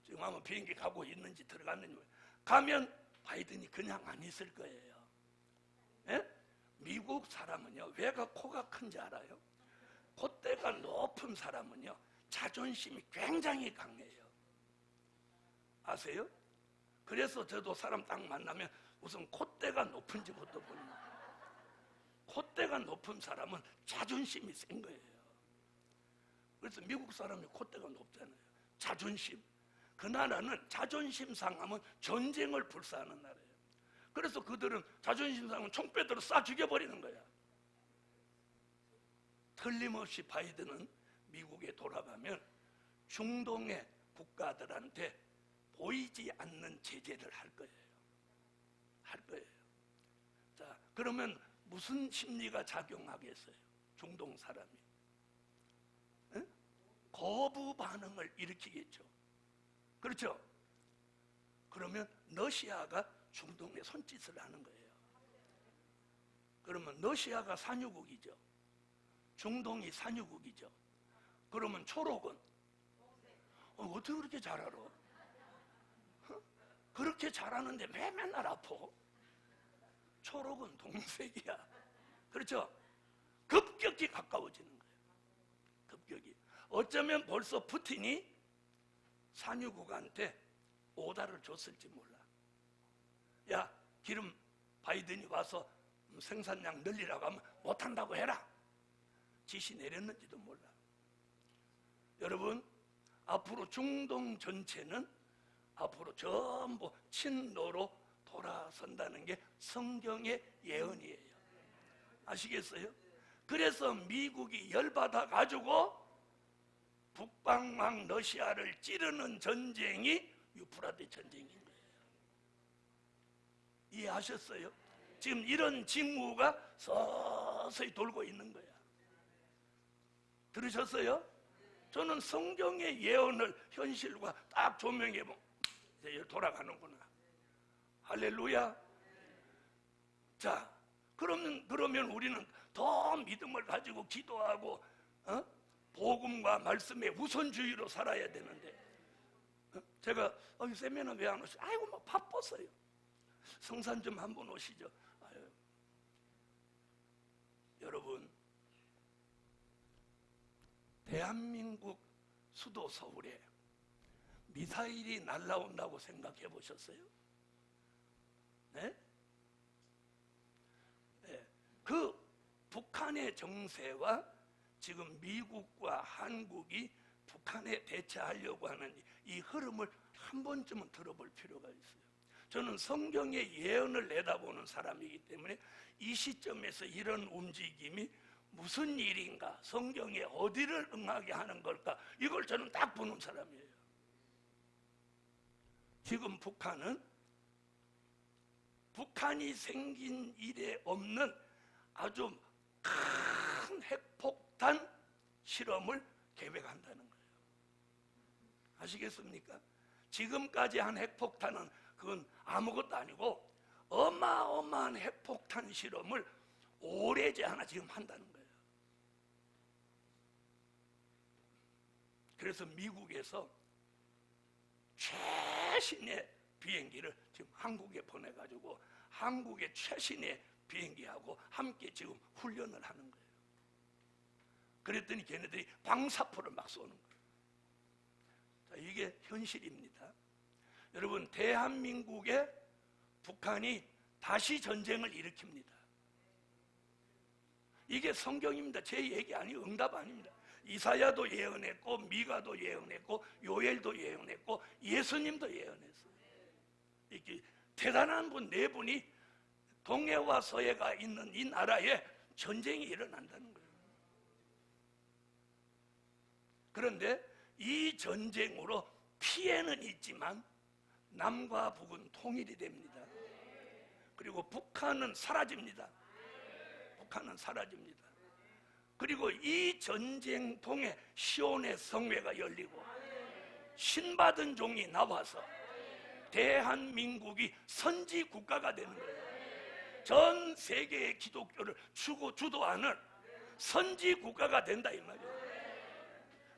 지금 아마 비행기 가고 있는지 들어갔는지. 가면 바이든이 그냥 안 있을 거예요. 예? 미국 사람은요, 왜가 코가 큰지 알아요? 콧대가 높은 사람은요, 자존심이 굉장히 강해요. 아세요? 그래서 저도 사람 딱 만나면 우선 콧대가 높은지부터 보는 거예요. 콧대가 높은 사람은 자존심이 센 거예요. 그래서 미국 사람이 콧대가 높잖아요. 자존심. 그 나라는 자존심 상하면 전쟁을 불사하는 나라예요. 그래서 그들은 자존심 상하면 총빼들어 쏴 죽여버리는 거야. 틀림없이 바이든은 미국에 돌아가면 중동의 국가들한테 보이지 않는 제재를 할 거예요. 할 거예요. 자, 그러면 무슨 심리가 작용하겠어요? 중동 사람이. 에? 거부 반응을 일으키겠죠. 그렇죠? 그러면 러시아가 중동에 손짓을 하는 거예요. 그러면 러시아가 산유국이죠. 중동이 산유국이죠. 그러면 초록은 어떻게 그렇게 잘 알아? 그렇게 잘하는데 왜 맨날 아파? 초록은 동색이야. 그렇죠? 급격히 가까워지는 거예요. 급격히. 어쩌면 벌써 푸틴이 산유국한테 오다를 줬을지 몰라. 야, 기름 바이든이 와서 생산량 늘리라고 하면 못한다고 해라. 지시 내렸는지도 몰라. 여러분, 앞으로 중동 전체는 앞으로 전부 친노로 돌아선다는 게 성경의 예언이에요. 아시겠어요? 그래서 미국이 열받아 가지고 북방왕 러시아를 찌르는 전쟁이 유프라데 전쟁인 거예요. 이해하셨어요? 지금 이런 징후가 서서히 돌고 있는 거야. 들으셨어요? 저는 성경의 예언을 현실과 딱 조명해 보면 이제 돌아가는구나. 할렐루야. 자, 그러면 우리는 더 믿음을 가지고 기도하고 복음과 말씀의 우선주의로 살아야 되는데, 제가 세미나 왜 안 오시죠? 아이고 뭐 바빴어요. 성산 좀 한번 오시죠. 아유. 여러분, 대한민국 수도 서울에 미사일이 날라온다고 생각해 보셨어요? 네? 네. 그 북한의 정세와 지금 미국과 한국이 북한에 대처하려고 하는 이 흐름을 한 번쯤은 들어볼 필요가 있어요. 저는 성경의 예언을 내다보는 사람이기 때문에 이 시점에서 이런 움직임이 무슨 일인가, 성경에 어디를 응하게 하는 걸까, 이걸 저는 딱 보는 사람이에요. 지금 북한이 생긴 일에 없는 아주 큰 핵폭탄 실험을 계획한다는 거예요. 아시겠습니까? 지금까지 한 핵폭탄은 그건 아무것도 아니고 어마어마한 핵폭탄 실험을 오래지 않아 지금 한다는 거예요. 그래서 미국에서 최신의 비행기를 지금 한국에 보내가지고 한국의 최신의 비행기하고 함께 지금 훈련을 하는 거예요. 그랬더니 걔네들이 방사포를 막 쏘는 거예요. 자, 이게 현실입니다. 여러분, 대한민국에 북한이 다시 전쟁을 일으킵니다. 이게 성경입니다. 제 얘기 아니에요. 응답 아닙니다. 이사야도 예언했고, 미가도 예언했고, 요엘도 예언했고, 예수님도 예언했어요. 이렇게 대단한 분 네 분이 동해와 서해가 있는 이 나라에 전쟁이 일어난다는 거예요. 그런데 이 전쟁으로 피해는 있지만 남과 북은 통일이 됩니다. 그리고 북한은 사라집니다. 북한은 사라집니다. 그리고 이 전쟁통에 시온의 성회가 열리고 신받은 종이 나와서 대한민국이 선지 국가가 되는 거예요. 전 세계의 기독교를 주도하는 선지 국가가 된다 이 말이에요.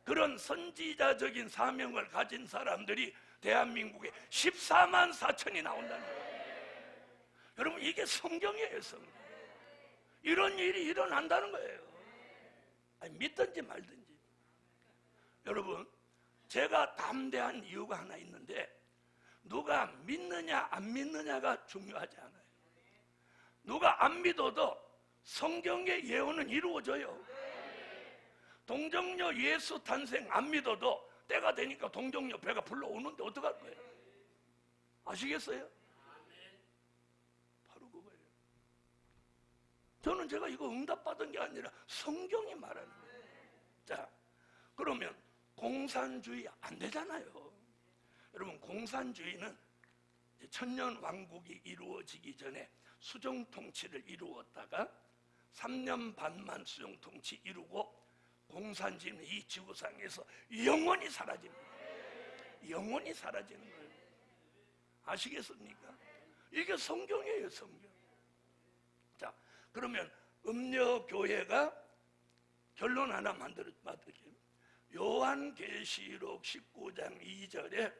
그런 선지자적인 사명을 가진 사람들이 대한민국에 14만 4천이 나온다는 거예요. 여러분, 이게 성경이에요. 성경. 이런 일이 일어난다는 거예요. 아니, 믿든지 말든지. 여러분, 제가 담대한 이유가 하나 있는데, 누가 믿느냐 안 믿느냐가 중요하지 않아요. 누가 안 믿어도 성경의 예언은 이루어져요. 동정녀 예수 탄생 안 믿어도 때가 되니까 동정녀 배가 불러오는데 어떡할 거예요? 아시겠어요? 바로 그거예요. 저는 제가 이거 응답받은 게 아니라 성경이 말하는 거예요. 자, 그러면 공산주의 안 되잖아요. 여러분, 공산주의는 천년 왕국이 이루어지기 전에 수정통치를 이루었다가 3년 반만 수정통치 이루고 공산주의는 이 지구상에서 영원히 사라집니다. 영원히 사라지는 거예요. 아시겠습니까? 이게 성경이에요. 성경. 자, 그러면 음녀교회가 결론 하나 만들게요. 요한계시록 19장 2절에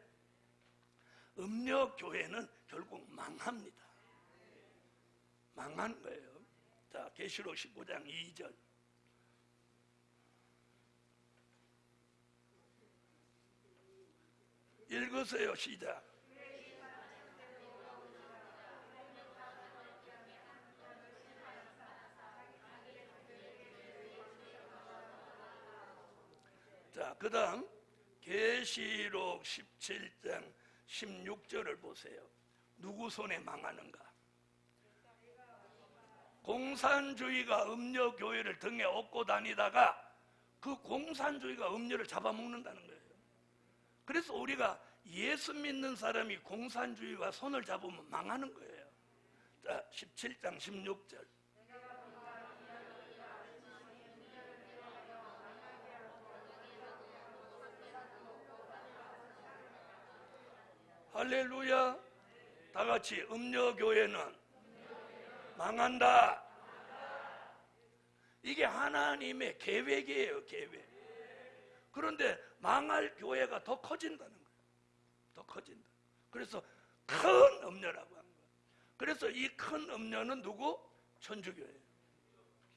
음녀교회는 결국 망합니다. 망한 거예요. 자, 계시록 19장 2절 읽으세요. 시작. 자, 그 다음 계시록 17장 16절을 보세요. 누구 손에 망하는가? 공산주의가 음료교회를 등에 업고 다니다가 그 공산주의가 음료를 잡아먹는다는 거예요. 그래서 우리가 예수 믿는 사람이 공산주의와 손을 잡으면 망하는 거예요. 자, 17장 16절. 할렐루야. 다 같이 음료교회는 망한다. 이게 하나님의 계획이에요, 계획. 그런데 망할 교회가 더 커진다는 거예요. 더 커진다. 그래서 큰 음료라고 하는 거예요. 그래서 이 큰 음료는 누구? 천주교예요.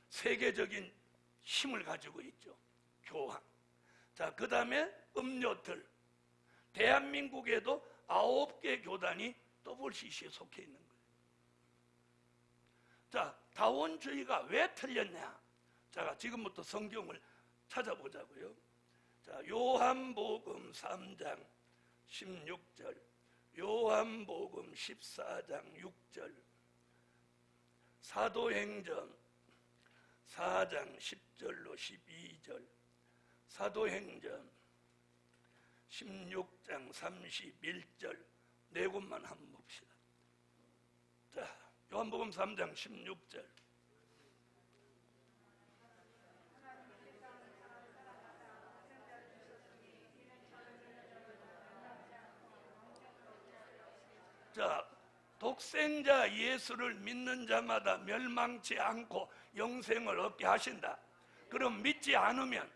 세계적인 힘을 가지고 있죠. 교황. 자, 그 다음에 음료들. 대한민국에도 9개 교단이 WCC에 속해 있는 거예요. 자, 다원주의가 왜 틀렸냐? 자, 지금부터 성경을 찾아보자고요. 자, 요한복음 3장 16절, 요한복음 14장 6절, 사도행전 4장 10절로 12절, 사도행전 16장 31절, 네 곳만 한번 봅시다. 자, 요한복음 3장 16절. 자, 독생자 예수를 믿는 자마다 멸망치 않고 영생을 얻게 하신다. 그럼 믿지 않으면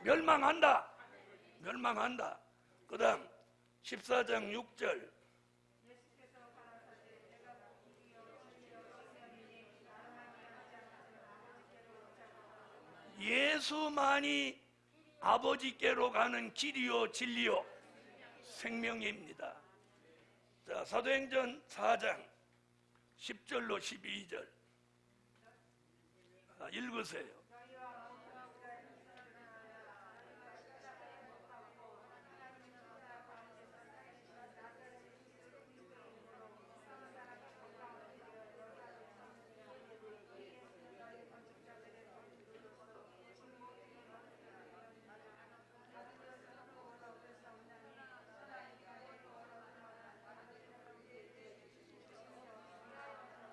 멸망한다. 멸망한다. 그 다음 14장 6절. 예수만이 아버지께로 가는 길이요 진리요 생명입니다. 자, 사도행전 4장 10절로 12절 읽으세요.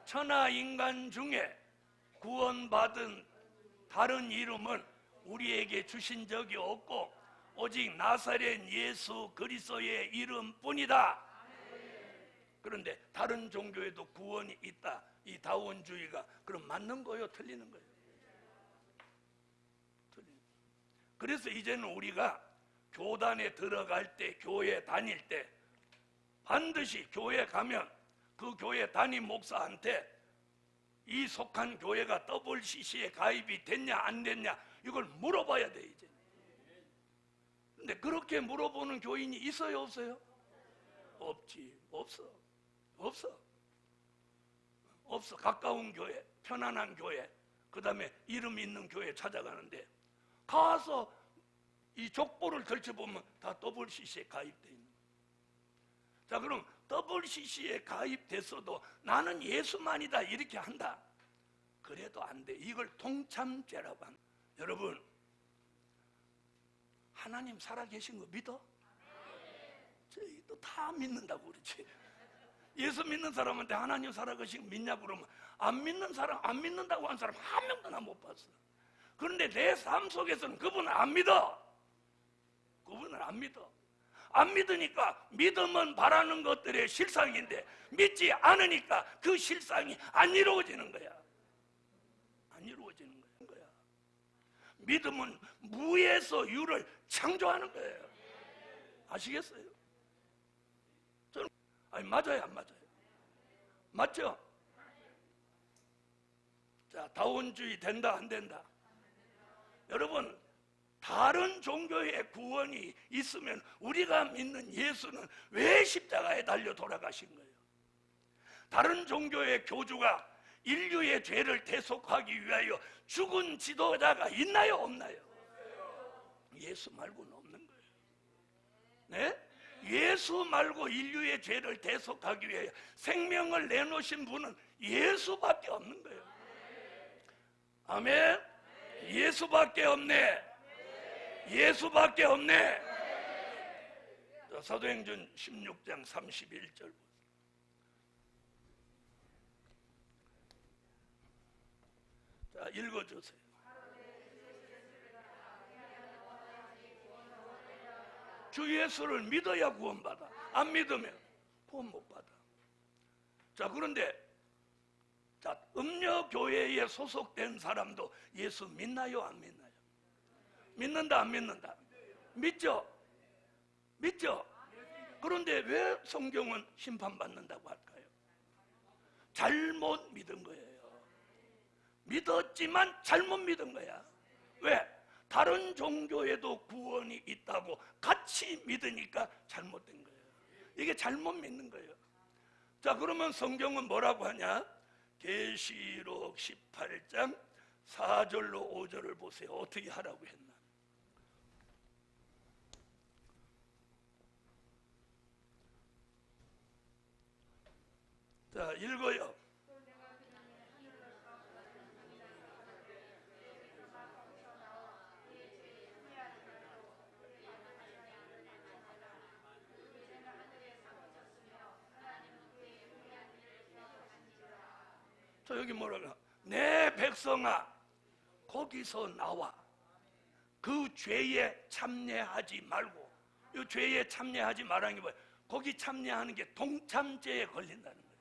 천하 인간 중에 구원받은 다른 이름은 우리에게 주신 적이 없고 오직 나사렛 예수 그리스도의 이름뿐이다. 그런데 다른 종교에도 구원이 있다. 이 다원주의가 그럼 맞는 거예요? 틀리는 거예요? 틀리는. 그래서 이제는 우리가 교단에 들어갈 때, 교회 다닐 때 반드시 교회 가면 그 교회 담임 목사한테 이 속한 교회가 WCC에 가입이 됐냐 안 됐냐 이걸 물어봐야 돼. 이제. 근데 그렇게 물어보는 교인이 있어요 없어요? 없지. 없어. 가까운 교회, 편안한 교회, 그 다음에 이름 있는 교회 찾아가는데 가서 이 족보를 들춰보면 다 WCC에 가입돼 있는 거예요. 자, 그럼 WCC에 가입됐어도 나는 예수만이다 이렇게 한다. 그래도 안 돼. 이걸 동참죄라고 한다. 여러분, 하나님 살아계신 거 믿어? 저희도 다 믿는다고 그러지. 예수 믿는 사람한테 하나님 살아계신 거 믿냐고 그러면 안 믿는 사람, 안 믿는다고 한 사람 한 명도 나 못 봤어. 그런데 내 삶 속에서는 그분을 안 믿어. 그분을 안 믿어. 안 믿으니까 믿음은 바라는 것들의 실상인데 믿지 않으니까 그 실상이 안 이루어지는 거야. 안 이루어지는 거야. 믿음은 무에서 유를 창조하는 거예요. 아시겠어요? 저는 아니 맞아요, 안 맞아요? 맞죠? 자, 다원주의 된다, 안 된다? 여러분, 다른 종교의 구원이 있으면 우리가 믿는 예수는 왜 십자가에 달려 돌아가신 거예요? 다른 종교의 교주가 인류의 죄를 대속하기 위하여 죽은 지도자가 있나요, 없나요? 예수 말고는 없는 거예요. 네? 예수 말고 인류의 죄를 대속하기 위해 생명을 내놓으신 분은 예수밖에 없는 거예요. 아멘. 예수밖에 없네. 예수밖에 없네. 사도행전 16장 31절 자, 읽어주세요. 주 예수를 믿어야 구원받아. 안 믿으면 구원 못 받아. 자, 그런데 자, 음녀교회에 소속된 사람도 예수 믿나요? 안 믿나요? 믿는다 안 믿는다? 믿죠? 믿죠? 그런데 왜 성경은 심판받는다고 할까요? 잘못 믿은 거예요. 믿었지만 잘못 믿은 거야. 왜? 다른 종교에도 구원이 있다고 같이 믿으니까 잘못된 거예요. 이게 잘못 믿는 거예요. 자, 그러면 성경은 뭐라고 하냐? 계시록 18장 4절로 5절을 보세요. 어떻게 하라고 했나? 자, 읽어요. 저 여기 뭐라고? 내 백성아, 거기서 나와. 그 죄에 참여하지 말고. 이 죄에 참여하지 말라는 게 뭐예요? 거기 참여하는 게 동참죄에 걸린다는 거예요.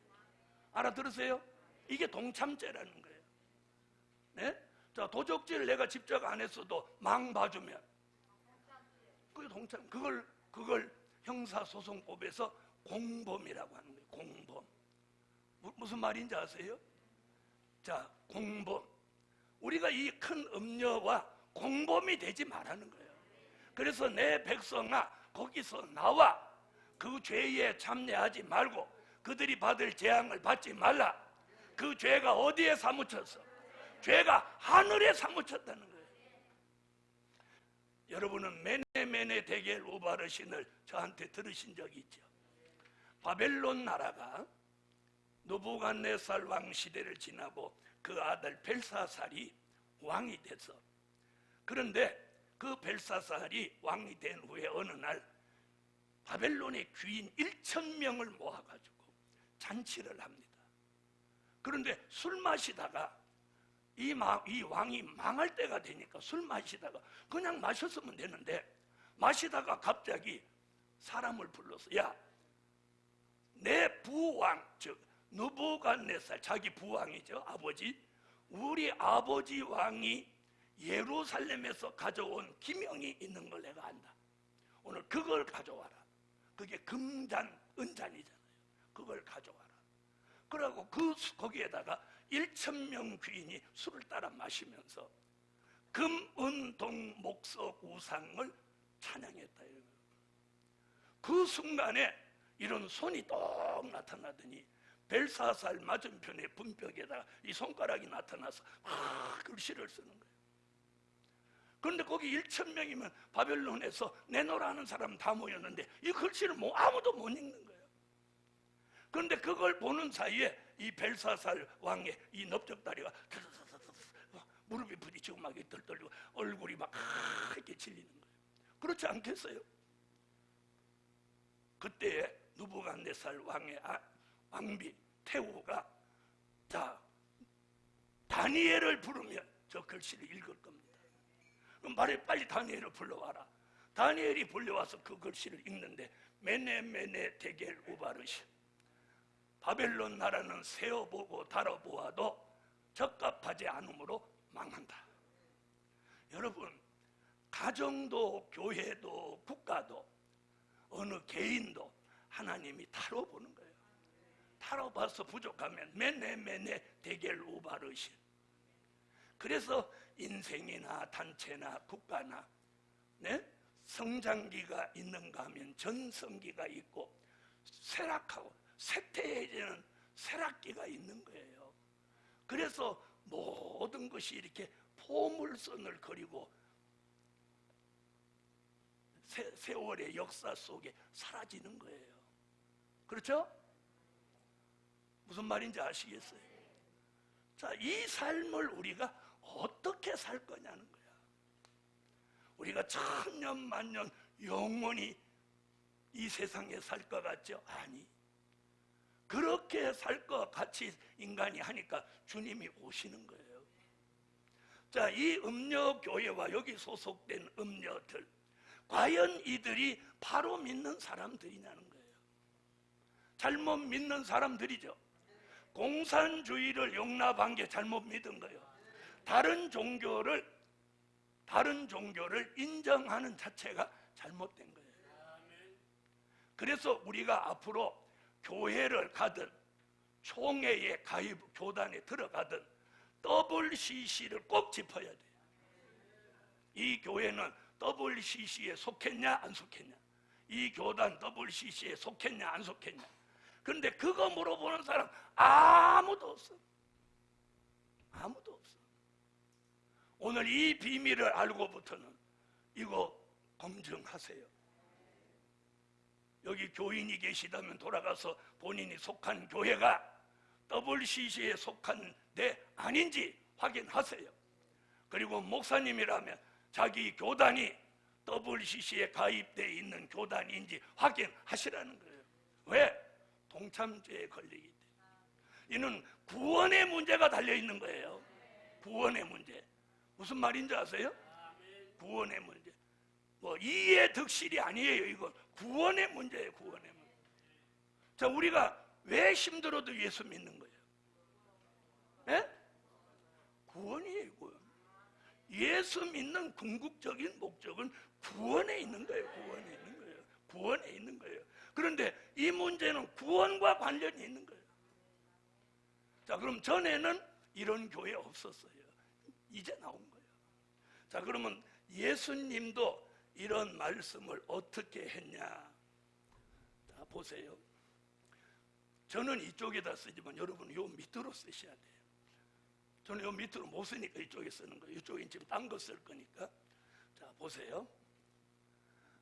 알아들으세요? 이게 동참죄라는 거예요. 네? 자, 도적질 내가 직접 안 했어도 망 봐주면 그게 동참. 그걸 형사소송법에서 공범이라고 하는 거예요. 공범. 무슨 말인지 아세요? 자, 공범. 우리가 이 큰 음녀와 공범이 되지 말라는 거예요. 그래서 내 백성아, 거기서 나와. 그 죄에 참여하지 말고 그들이 받을 재앙을 받지 말라. 그 죄가 어디에 사무쳤어? 죄가 하늘에 사무쳤다는 거예요. 여러분은 메네 데겔 우바르신을 저한테 들으신 적이 있죠? 바벨론 나라가 느부갓네살 왕 시대를 지나고 그 아들 벨사살이 왕이 됐어. 그런데 그 벨사살이 왕이 된 후에 어느 날 바벨론의 귀인 1,000명을 모아가지고 잔치를 합니다. 그런데 술 마시다가 이 왕이 망할 때가 되니까 술 마시다가 그냥 마셨으면 되는데 마시다가 갑자기 사람을 불러서 야, 내 부왕, 즉 느부갓네살, 자기 부왕이죠, 아버지, 우리 아버지 왕이 예루살렘에서 가져온 기명이 있는 걸 내가 안다. 오늘 그걸 가져와라. 그게 금잔, 은잔이잖아요. 그걸 가져와라. 그러고 거기에다가 1,000명 귀인이 술을 따라 마시면서 금, 은, 동, 목석, 우상을 찬양했다. 그 순간에 이런 손이 똑 나타나더니 벨사살 맞은편의 분벽에다가 이 손가락이 나타나서 글씨를 쓰는 거예요. 그런데 거기 1,000명이면 바벨론에서 내노라는 사람 다 모였는데 이 글씨를 아무도 못 읽는 거예요. 그런데 그걸 보는 사이에 이 벨사살 왕의 이 넓적다리가 무릎이 부딪히고 막 떨리고 얼굴이 막 이렇게 질리는 거예요. 그렇지 않겠어요? 그때 느부갓네살 왕의 왕비 태후가 자, 다니엘을 부르면 저 글씨를 읽을 겁니다. 그럼 빨리 다니엘을 불러와라. 다니엘이 불려와서 그 글씨를 읽는데 메네 데겔 우바르신, 바벨론 나라는 세어보고 다뤄보아도 적합하지 않으므로 망한다. 여러분, 가정도 교회도 국가도 어느 개인도 하나님이 다뤄보는 거예요. 다뤄봐서 부족하면 메네 데겔 우바르신. 그래서 인생이나 단체나 국가나 성장기가 있는가 하면 전성기가 있고 쇠락하고 쇠퇴해지는 쇠락기가 있는 거예요. 그래서 모든 것이 이렇게 포물선을 그리고 세월의 역사 속에 사라지는 거예요. 그렇죠? 무슨 말인지 아시겠어요? 자, 이 삶을 우리가 어떻게 살 거냐는 거야. 우리가 천년 만년 영원히 이 세상에 살 것 같죠? 아니, 그렇게 살 것 같이 인간이 하니까 주님이 오시는 거예요. 자, 이 음녀교회와 여기 소속된 음녀들, 과연 이들이 바로 믿는 사람들이냐는 거예요. 잘못 믿는 사람들이죠. 공산주의를 용납한 게 잘못 믿은 거예요. 다른 종교를 인정하는 자체가 잘못된 거예요. 그래서 우리가 앞으로 교회를 가든 총회에 가입, 교단에 들어가든 WCC를 꼭 짚어야 돼요. 이 교회는 WCC에 속했냐 안 속했냐, 이 교단 WCC에 속했냐 안 속했냐. 그런데 그거 물어보는 사람 아무도 없어. 아무도 없어. 오늘 이 비밀을 알고부터는 이거 검증하세요. 여기 교인이 계시다면 돌아가서 본인이 속한 교회가 WCC에 속한데 아닌지 확인하세요. 그리고 목사님이라면 자기 교단이 WCC에 가입되어 있는 교단인지 확인하시라는 거예요. 왜? 동참죄에 걸리기 때문에. 이는 구원의 문제가 달려있는 거예요. 구원의 문제. 무슨 말인지 아세요? 구원의 문제. 뭐 이해 득실이 아니에요. 이건 구원의 문제예요. 구원의 문제. 자, 우리가 왜 힘들어도 예수 믿는 거예요? 네? 구원이에요. 구원. 예수 믿는 궁극적인 목적은 구원에 있는 거예요. 구원에 있는 거예요. 구원에 있는 거예요. 그런데 이 문제는 구원과 관련이 있는 거예요. 자, 그럼 전에는 이런 교회 없었어요. 이제 나온 거예요. 자, 그러면 예수님도 이런 말씀을 어떻게 했냐? 자, 보세요. 저는 이쪽에다 쓰지만 여러분은 요 밑으로 쓰셔야 돼요. 저는 요 밑으로 못 쓰니까 이쪽에 쓰는 거예요. 이쪽엔 지금 딴 거 쓸 거니까. 자, 보세요.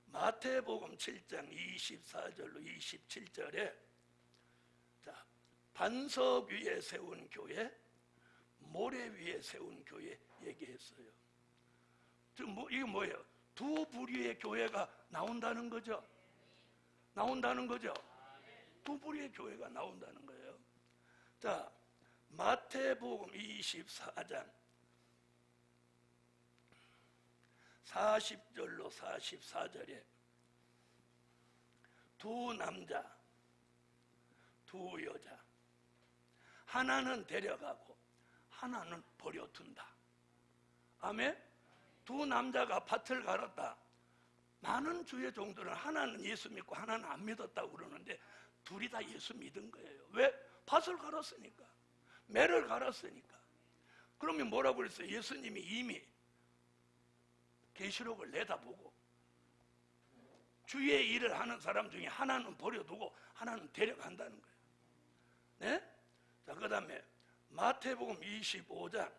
마태복음 7장 24절로 27절에 자, 반석 위에 세운 교회, 모래 위에 세운 교회 얘기했어요. 지금 이게 뭐예요? 두 부류의 교회가 나온다는 거죠. 나온다는 거죠. 두 부류의 교회가 나온다는 거예요. 자, 마태복음 24장 40절로 44절에 두 남자, 두 여자, 하나는 데려가고 하나는 버려둔다. 아멘? 두 남자가 밭을 갈았다. 많은 주의 종들은 하나는 예수 믿고 하나는 안 믿었다고 그러는데 둘이 다 예수 믿은 거예요. 왜? 밭을 갈았으니까. 매를 갈았으니까. 그러면 뭐라고 그랬어요? 예수님이 이미 계시록을 내다보고 주의 일을 하는 사람 중에 하나는 버려두고 하나는 데려간다는 거예요. 네? 자, 그 다음에 마태복음 25장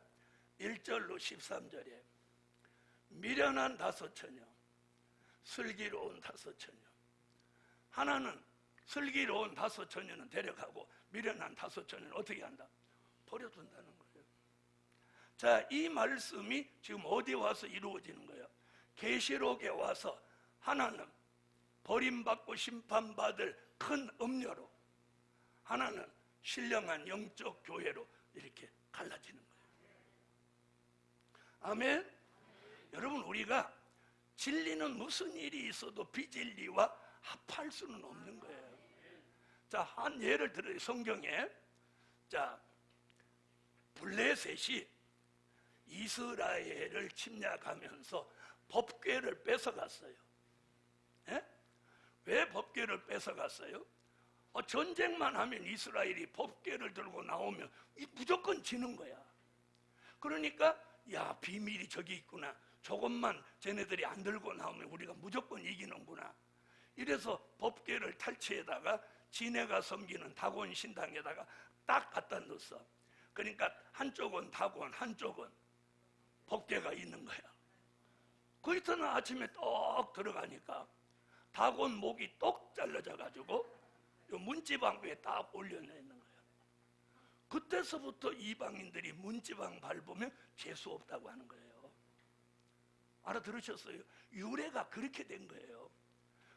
1절로 13절에 미련한 다섯 처녀, 슬기로운 다섯 처녀. 하나는 슬기로운 다섯 처녀는 데려가고 미련한 다섯 처녀는 어떻게 한다? 버려둔다는 거예요. 자, 이 말씀이 지금 어디 와서 이루어지는 거예요? 계시록에 와서 하나는 버림받고 심판받을 큰 음녀로, 하나는 신령한 영적 교회로 이렇게 갈라지는 거예요. 아멘? 여러분, 우리가 진리는 무슨 일이 있어도 비진리와 합할 수는 없는 거예요. 자, 한 예를 들어요. 성경에 자, 블레셋이 이스라엘을 침략하면서 법궤를 뺏어갔어요. 예? 왜 법궤를 뺏어갔어요? 전쟁만 하면 이스라엘이 법궤를 들고 나오면 무조건 지는 거야. 그러니까 야, 비밀이 저기 있구나. 저것만 쟤네들이 안 들고 나오면 우리가 무조건 이기는구나. 이래서 법궤를 탈취에다가 지네가 섬기는 다곤 신당에다가 딱 갖다 넣었어. 그러니까 한쪽은 다곤, 한쪽은 법궤가 있는 거야. 그 이튿날 아침에 똑 들어가니까 다곤 목이 똑 잘라져 가지고 문지방 위에 딱 올려놓는 거예요. 그때서부터 이방인들이 문지방 밟으면 재수 없다고 하는 거예요. 알아들으셨어요? 유래가 그렇게 된 거예요.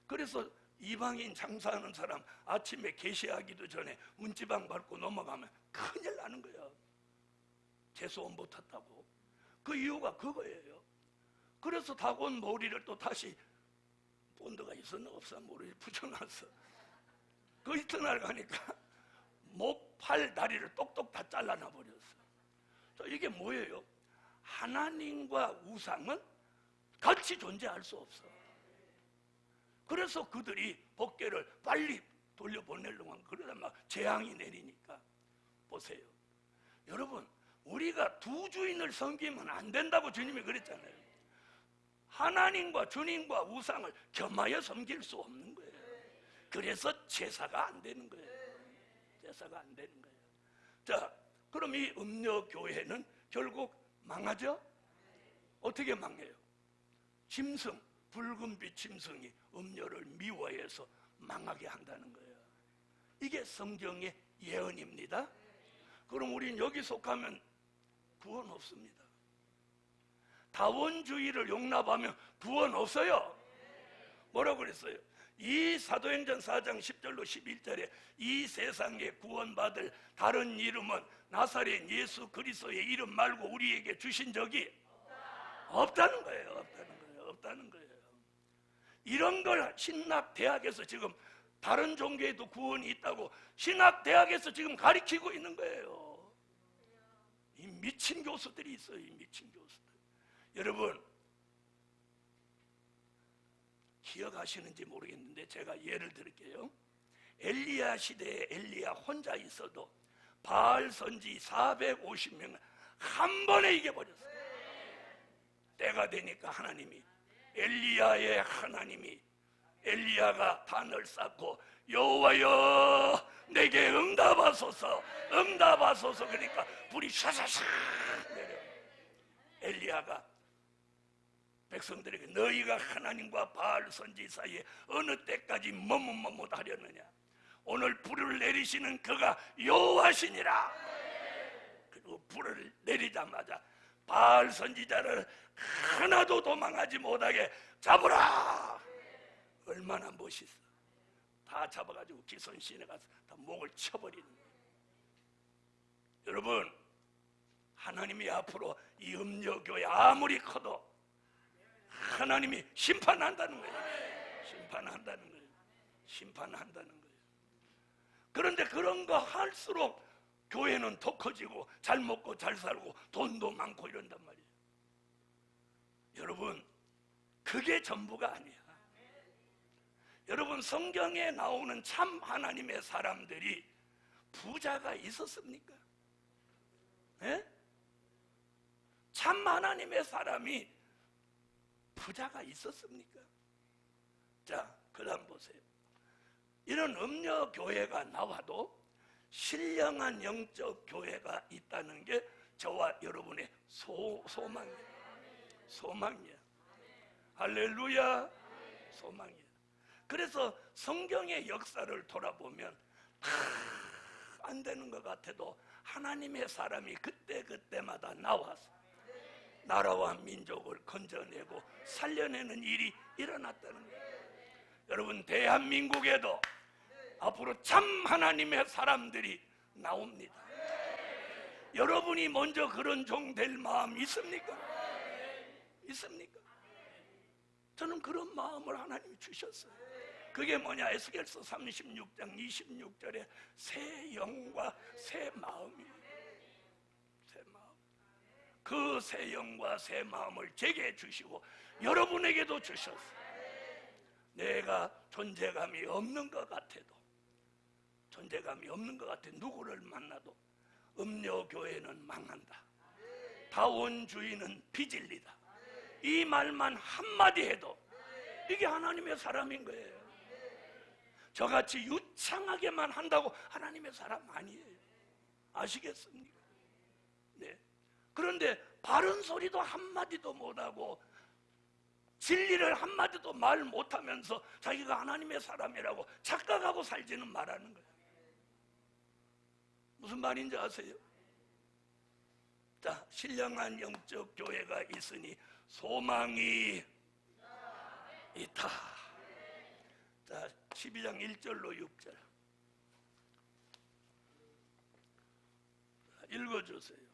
그래서 이방인 장사하는 사람 아침에 계시하기도 전에 문지방 밟고 넘어가면 큰일 나는 거예요. 재수 못 탔다고. 그 이유가 그거예요. 그래서 다곤 머리를 또 다시 본드가 있었나 없었나 모르겠 붙여놨어. 그 이튿날 가니까 목, 팔, 다리를 똑똑 다 잘라놔 버렸어. 이게 뭐예요? 하나님과 우상은 같이 존재할 수 없어. 그래서 그들이 법궤를 빨리 돌려보내려고 그러다 막 재앙이 내리니까. 보세요, 여러분, 우리가 두 주인을 섬기면 안 된다고 주님이 그랬잖아요. 하나님과 주님과 우상을 겸하여 섬길 수 없는 거예요. 그래서 제사가 안 되는 거예요. 제사가 안 되는 거예요. 자, 그럼 이 음녀교회는 결국 망하죠? 어떻게 망해요? 짐승, 붉은빛 짐승이 음녀를 미워해서 망하게 한다는 거예요. 이게 성경의 예언입니다. 그럼 우린 여기 속하면 구원 없습니다. 다원주의를 용납하면 구원 없어요. 뭐라고 그랬어요? 이 사도행전 4장 10절로 11절에 이 세상에 구원받을 다른 이름은 나사렛 예수 그리스도의 이름 말고 우리에게 주신 적이 없다는 거예요. 없다는 거예요. 없다는 거예요. 이런 걸 신학대학에서 지금 다른 종교에도 구원이 있다고 신학대학에서 지금 가르치고 있는 거예요. 이 미친 교수들이 있어요. 이 미친 교수들. 여러분, 기억하시는지 모르겠는데 제가 예를 들게요. 엘리야 시대에 엘리야 혼자 있어도 바알 선지 450명을 한 번에 이겨버렸어요. 때가 되니까 하나님이, 엘리야의 하나님이, 엘리야가 단을 쌓고 여호와여 내게 응답하소서, 응답하소서. 그러니까 불이 샤샤샤 내려. 엘리야가 백성들에게 너희가 하나님과 바알 선지 사이에 어느 때까지 머뭇머뭇하려느냐, 오늘 불을 내리시는 그가 여호와시니라. 그리고 불을 내리자마자 바알 선지자를 하나도 도망하지 못하게 잡으라. 얼마나 멋있어. 다 잡아가지고 기손신에 가서 다 목을 쳐버리는 거예요. 여러분, 하나님이 앞으로 이 음녀교회 아무리 커도 하나님이 심판한다는 거예요. 심판한다는 거예요. 심판한다는 거예요. 그런데 그런 거 할수록 교회는 더 커지고 잘 먹고 잘 살고 돈도 많고 이런단 말이에요. 여러분, 그게 전부가 아니야. 여러분, 성경에 나오는 참 하나님의 사람들이 부자가 있었습니까? 예? 참 하나님의 사람이 부자가 있었습니까? 자, 그 다음 보세요. 이런 음녀 교회가 나와도 신령한 영적 교회가 있다는 게 저와 여러분의 소망이에요. 소망이에요. 할렐루야. 소망이에요. 그래서 성경의 역사를 돌아보면 안 되는 것 같아도 하나님의 사람이 그때마다 나와서 나라와 민족을 건져내고 살려내는 일이 일어났다는 거예요. 여러분, 대한민국에도 앞으로 참 하나님의 사람들이 나옵니다. 여러분이 먼저 그런 종 될 마음 있습니까? 있습니까? 저는 그런 마음을 하나님이 주셨어요. 그게 뭐냐? 에스겔서 36장 26절에 새 영과 새 마음이에요. 새 마음. 그 새 영과 새 마음을 제게 주시고 여러분에게도 주셨어요. 내가 존재감이 없는 것 같아도, 존재감이 없는 것 같아 누구를 만나도 음녀교회는 망한다, 다원주의는 비질리다, 이 말만 한마디 해도 이게 하나님의 사람인 거예요. 저같이 유창하게만 한다고 하나님의 사람 아니에요. 아시겠습니까? 네. 그런데 바른 소리도 한마디도 못하고 진리를 한마디도 말 못하면서 자기가 하나님의 사람이라고 착각하고 살지는 말하는 거예요. 무슨 말인지 아세요? 자, 신령한 영적 교회가 있으니 소망이 있다. 자, 12장 1절로 6절 읽어주세요.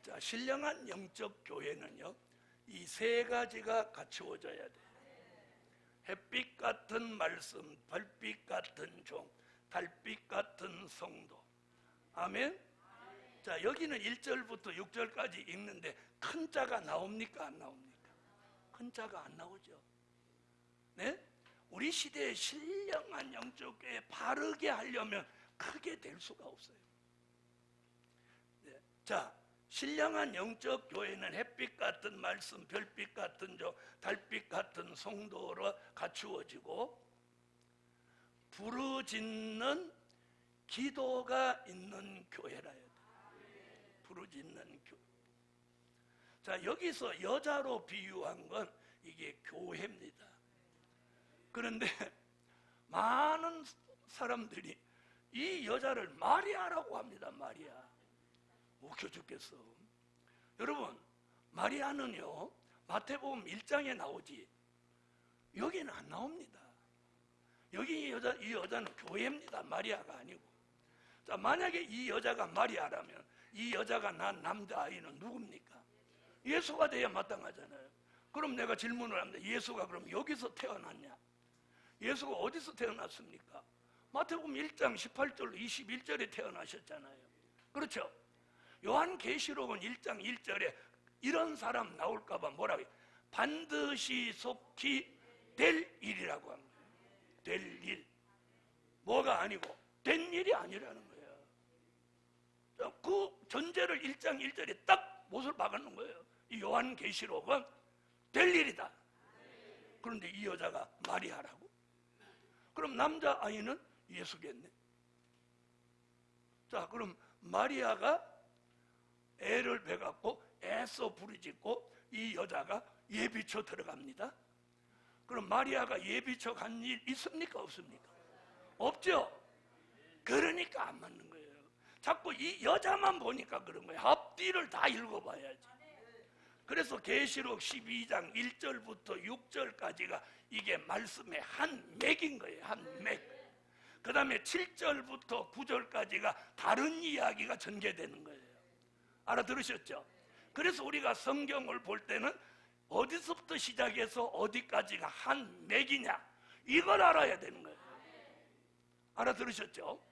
자, 신령한 영적 교회는요, 이 세 가지가 갖추어져야 돼. 햇빛 같은 말씀, 별빛 같은 종, 달빛 같은 성도. 아멘. 자, 여기는 1절부터 6절까지 읽는데 큰 자가 나옵니까? 안 나옵니까? 큰 자가 안 나오죠. 네? 우리 시대의 신령한 영적 교회 바르게 하려면 크게 될 수가 없어요. 네. 자, 신령한 영적 교회는 햇빛 같은 말씀, 별빛 같은 종, 달빛 같은 성도로 갖추어지고 부르짖는 기도가 있는 교회라 해야 돼. 부르짖는 교회. 자, 여기서 여자로 비유한 건 이게 교회입니다. 그런데 많은 사람들이 이 여자를 마리아라고 합니다. 마리아. 웃겨 죽겠어. 여러분, 마리아는요, 마태복음 1장에 나오지 여기는 안 나옵니다. 여기 이 여자는 교회입니다. 마리아가 아니고. 자, 만약에 이 여자가 마리아라면 이 여자가 낳은 남자아이는 누굽니까? 예수가 돼야 마땅하잖아요. 그럼 내가 질문을 합니다. 예수가 그럼 여기서 태어났냐? 예수가 어디서 태어났습니까? 마태복음 1장 18절로 21절에 태어나셨잖아요. 그렇죠? 요한계시록은 1장 1절에 이런 사람 나올까봐 뭐라고 해요? 반드시 속히 될 일이라고 합니다. 될 일. 뭐가 아니고 된 일이 아니라는 거예요. 그 전제를 1장 1절에 딱 못을 박아놓은 거예요. 이 요한계시록은 될 일이다. 그런데 이 여자가 마리아라고? 그럼 남자아이는 예수겠네. 자, 그럼 마리아가 애를 배갖고 애써 부르짖고 이 여자가 예비처 들어갑니다. 그럼 마리아가 예비처 간 일 있습니까? 없습니까? 없죠? 그러니까 안 맞는 거예요. 자꾸 이 여자만 보니까 그런 거예요. 앞뒤를 다 읽어봐야지. 그래서 계시록 12장 1절부터 6절까지가 이게 말씀의 한 맥인 거예요. 한 맥. 그 다음에 7절부터 9절까지가 다른 이야기가 전개되는 거예요. 알아들으셨죠? 그래서 우리가 성경을 볼 때는 어디서부터 시작해서 어디까지가 한 맥이냐, 이걸 알아야 되는 거예요. 알아들으셨죠?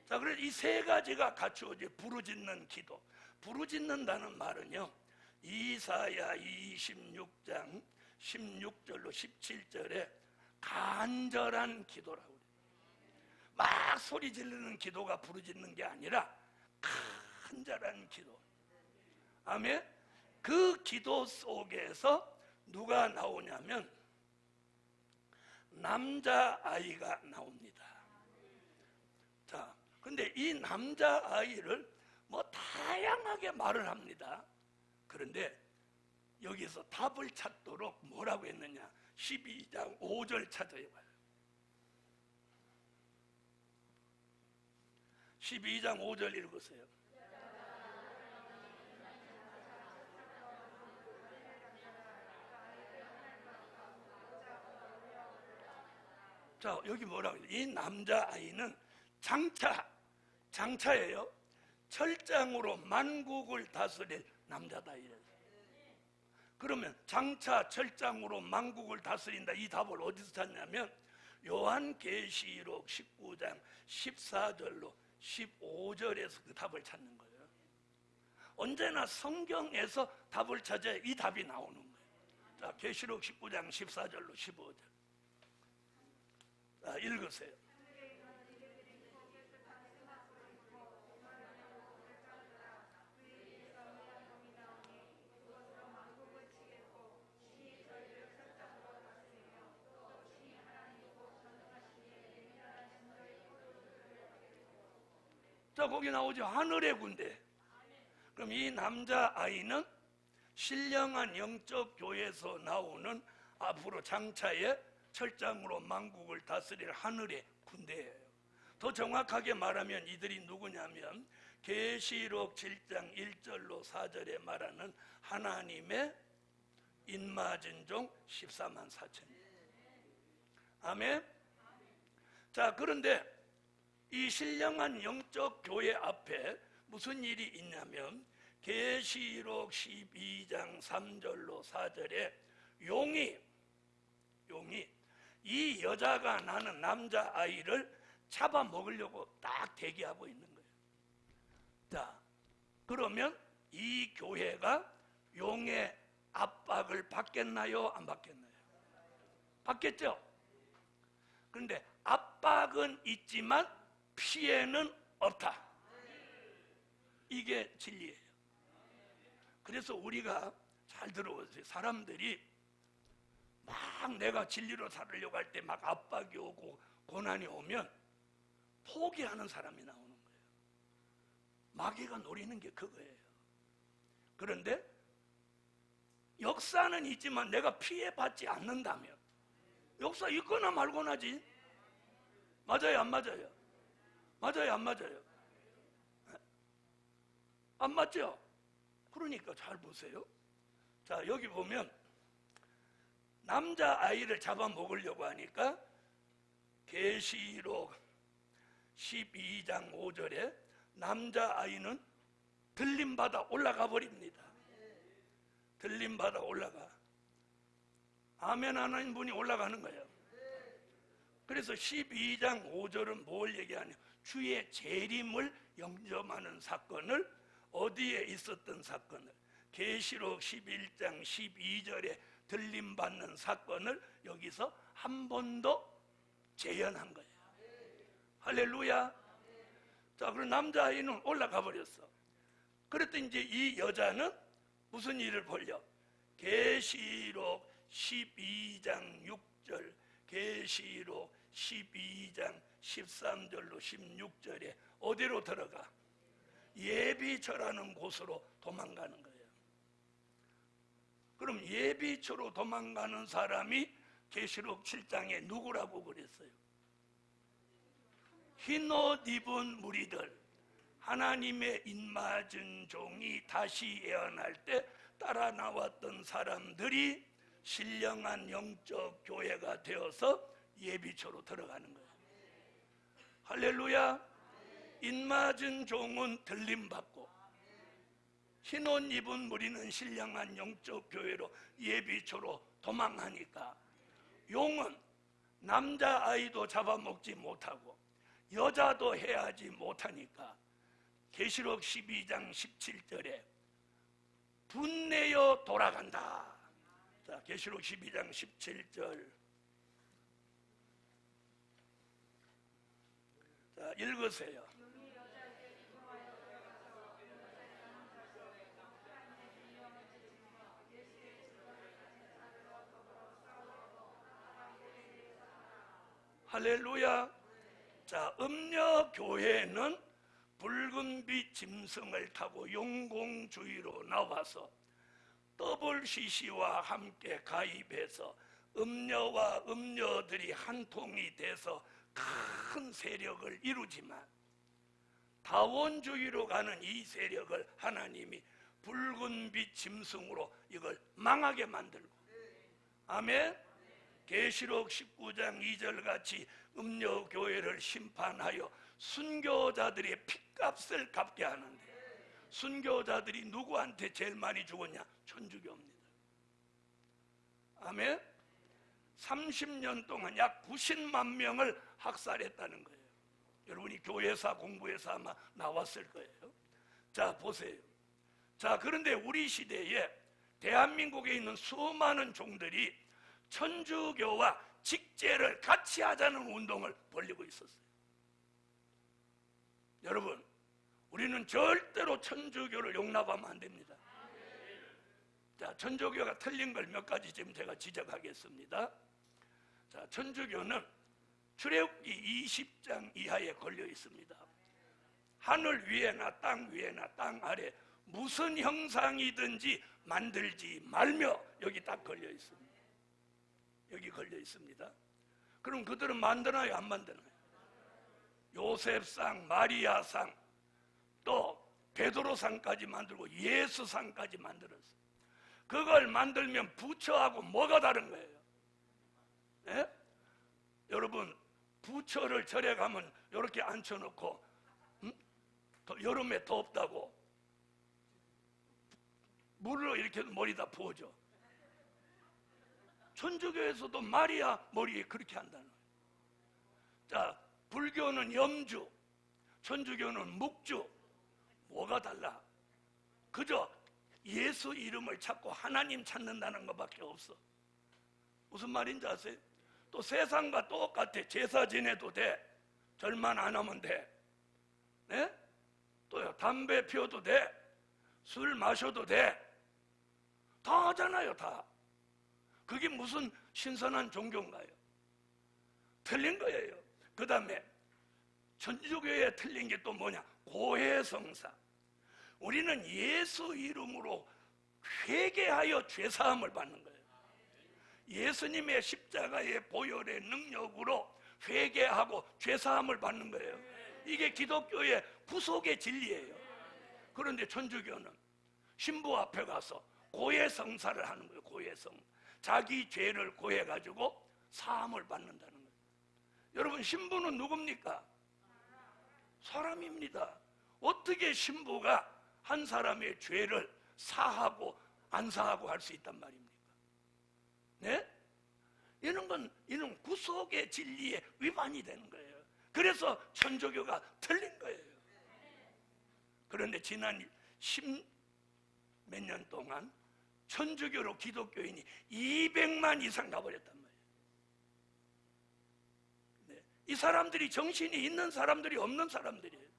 자, 그래서 이 세 가지가 갖추어져. 부르짖는 기도. 부르짖는다는 말은요, 이사야 26장 16절로 17절에 간절한 기도라고 그래요. 막 소리 지르는 기도가 부르짖는 게 아니라 간절한 기도. 아멘. 그 기도 속에서 누가 나오냐면 남자아이가 나옵니다. 자, 근데 이 남자아이를 뭐 다양하게 말을 합니다. 그런데 여기서 답을 찾도록 뭐라고 했느냐? 12장 5절 찾아봐요. 12장 5절 읽으세요. 자, 여기 뭐라고 해요? 이 남자아이는 장차예요. 철장으로 만국을 다스릴 남자다 이래요. 그러면 장차 철장으로 만국을 다스린다, 이 답을 어디서 찾냐면 요한계시록 19장 14절로 15절에서 그 답을 찾는 거예요. 언제나 성경에서 답을 찾아야 이 답이 나오는 거예요. 자, 계시록 19장 14절로 15절. 자, 읽으세요. 자, 거기 나오죠. 하늘의 군대. 그럼 이 남자아이는 신령한 영적 교회에서 나오는 앞으로 장차의 철장으로 만국을 다스릴 하늘의 군대예요. 더 정확하게 말하면 이들이 누구냐면 계시록 7장 1절로 4절에 말하는 하나님의 인맞은 종 14만 4천이에요. 아멘. 자, 그런데 이 신령한 영적 교회 앞에 무슨 일이 있냐면 계시록 12장 3절로 4절에 용이 이 여자가 낳는 남자아이를 잡아먹으려고 딱 대기하고 있는 거예요. 자, 그러면 이 교회가 용의 압박을 받겠나요? 안 받겠나요? 받겠죠? 그런데 압박은 있지만 피해는 없다. 이게 진리예요. 그래서 우리가 잘 들어보세요. 사람들이 막 내가 진리로 살으려고 할 때 막 압박이 오고 고난이 오면 포기하는 사람이 나오는 거예요. 마귀가 노리는 게 그거예요. 그런데 역사는 있지만 내가 피해받지 않는다면, 역사 있거나 말거나지. 맞아요, 안 맞아요? 맞아요, 안 맞아요? 안 맞죠? 그러니까 잘 보세요. 자, 여기 보면 남자아이를 잡아먹으려고 하니까 계시록 12장 5절에 남자아이는 들림받아 올라가 버립니다. 들림받아 올라가. 아멘 하는 분이 올라가는 거예요. 그래서 12장 5절은 뭘 얘기하냐, 주의 재림을 영접하는 사건을, 어디에 있었던 사건을, 계시록 11장 12절에 들림받는 사건을 여기서 한 번 더 재현한 거예요. 할렐루야. 자, 그럼 남자아이는 올라가 버렸어. 그랬더니 이제 이 여자는 무슨 일을 벌려? 계시록 12장 6절, 계시록 12장 13절로 16절에 어디로 들어가? 예비처라는 곳으로 도망가는 거예요. 그럼 예비처로 도망가는 사람이 계시록 7장에 누구라고 그랬어요? 흰옷 입은 무리들, 하나님의 인맞은 종이 다시 예언할 때 따라 나왔던 사람들이 신령한 영적 교회가 되어서 예비처로 들어가는 거예요. 할렐루야. 인맞은 종은 들림받고 흰옷 입은 무리는 신령한 영적 교회로 예비처로 도망하니까 용은 남자아이도 잡아먹지 못하고 여자도 해하지 못하니까 계시록 12장 17절에 분내어 돌아간다. 자, 계시록 12장 17절. 자, 읽으세요. 할렐루야. 자, 음녀교회는 붉은빛 짐승을 타고 용공주의로 나와서 WCC와 함께 가입해서 음녀와 음녀들이 한 통이 돼서 큰 세력을 이루지만 다원주의로 가는 이 세력을 하나님이 붉은빛 짐승으로 이걸 망하게 만들고, 아멘. 계시록 19장 2절 같이 음녀교회를 심판하여 순교자들의 죗값을 갚게 하는데, 순교자들이 누구한테 제일 많이 죽었냐? 천주교입니다. 아멘. 30년 동안 약 90만 명을 학살했다는 거예요. 여러분이 교회사 공부해서 아마 나왔을 거예요. 자, 보세요. 자, 그런데 우리 시대에 대한민국에 있는 수많은 종들이 천주교와 직제를 같이 하자는 운동을 벌이고 있었어요. 여러분, 우리는 절대로 천주교를 용납하면 안 됩니다. 자, 천주교가 틀린 걸 몇 가지 지금 제가 지적하겠습니다. 자, 천주교는 출애굽기 20장 이하에 걸려 있습니다. 하늘 위에나 땅 위에나 땅 아래 무슨 형상이든지 만들지 말며, 여기 딱 걸려 있습니다. 여기 걸려 있습니다. 그럼 그들은 만드나요, 안 만드나요? 요셉상, 마리아상, 또 베드로상까지 만들고 예수상까지 만들었어요. 그걸 만들면 부처하고 뭐가 다른 거예요? 예? 여러분, 부처를 절에 가면 이렇게 앉혀놓고 여름에 덥다고 물로 이렇게 머리다 부어줘. 천주교에서도 마리아 머리에 그렇게 한다는 거예요. 자, 불교는 염주, 천주교는 묵주. 뭐가 달라? 그저 예수 이름을 찾고 하나님 찾는다는 것밖에 없어. 무슨 말인지 아세요? 또 세상과 똑같아. 제사 지내도 돼. 절만 안 하면 돼. 네? 또요, 담배 피워도 돼. 술 마셔도 돼. 다 하잖아요, 다. 그게 무슨 신선한 종교인가요? 틀린 거예요. 그 다음에 천주교에 틀린 게 또 뭐냐? 고해성사. 우리는 예수 이름으로 회개하여 죄사함을 받는 거예요. 예수님의 십자가의 보혈의 능력으로 회개하고 죄사함을 받는 거예요. 이게 기독교의 구속의 진리예요. 그런데 천주교는 신부 앞에 가서 고해성사를 하는 거예요. 고해성. 자기 죄를 고해가지고 사함을 받는다는 거예요. 여러분, 신부는 누굽니까? 사람입니다. 어떻게 신부가 한 사람의 죄를 사하고 안 사하고 할 수 있단 말입니까? 네? 이는 구속의 진리에 위반이 되는 거예요. 그래서 천주교가 틀린 거예요. 그런데 지난 10몇 년 동안 천주교로 기독교인이 200만 이상 가버렸단 말이에요. 네. 이 사람들이 정신이 있는 사람들이 없는 사람들이에요.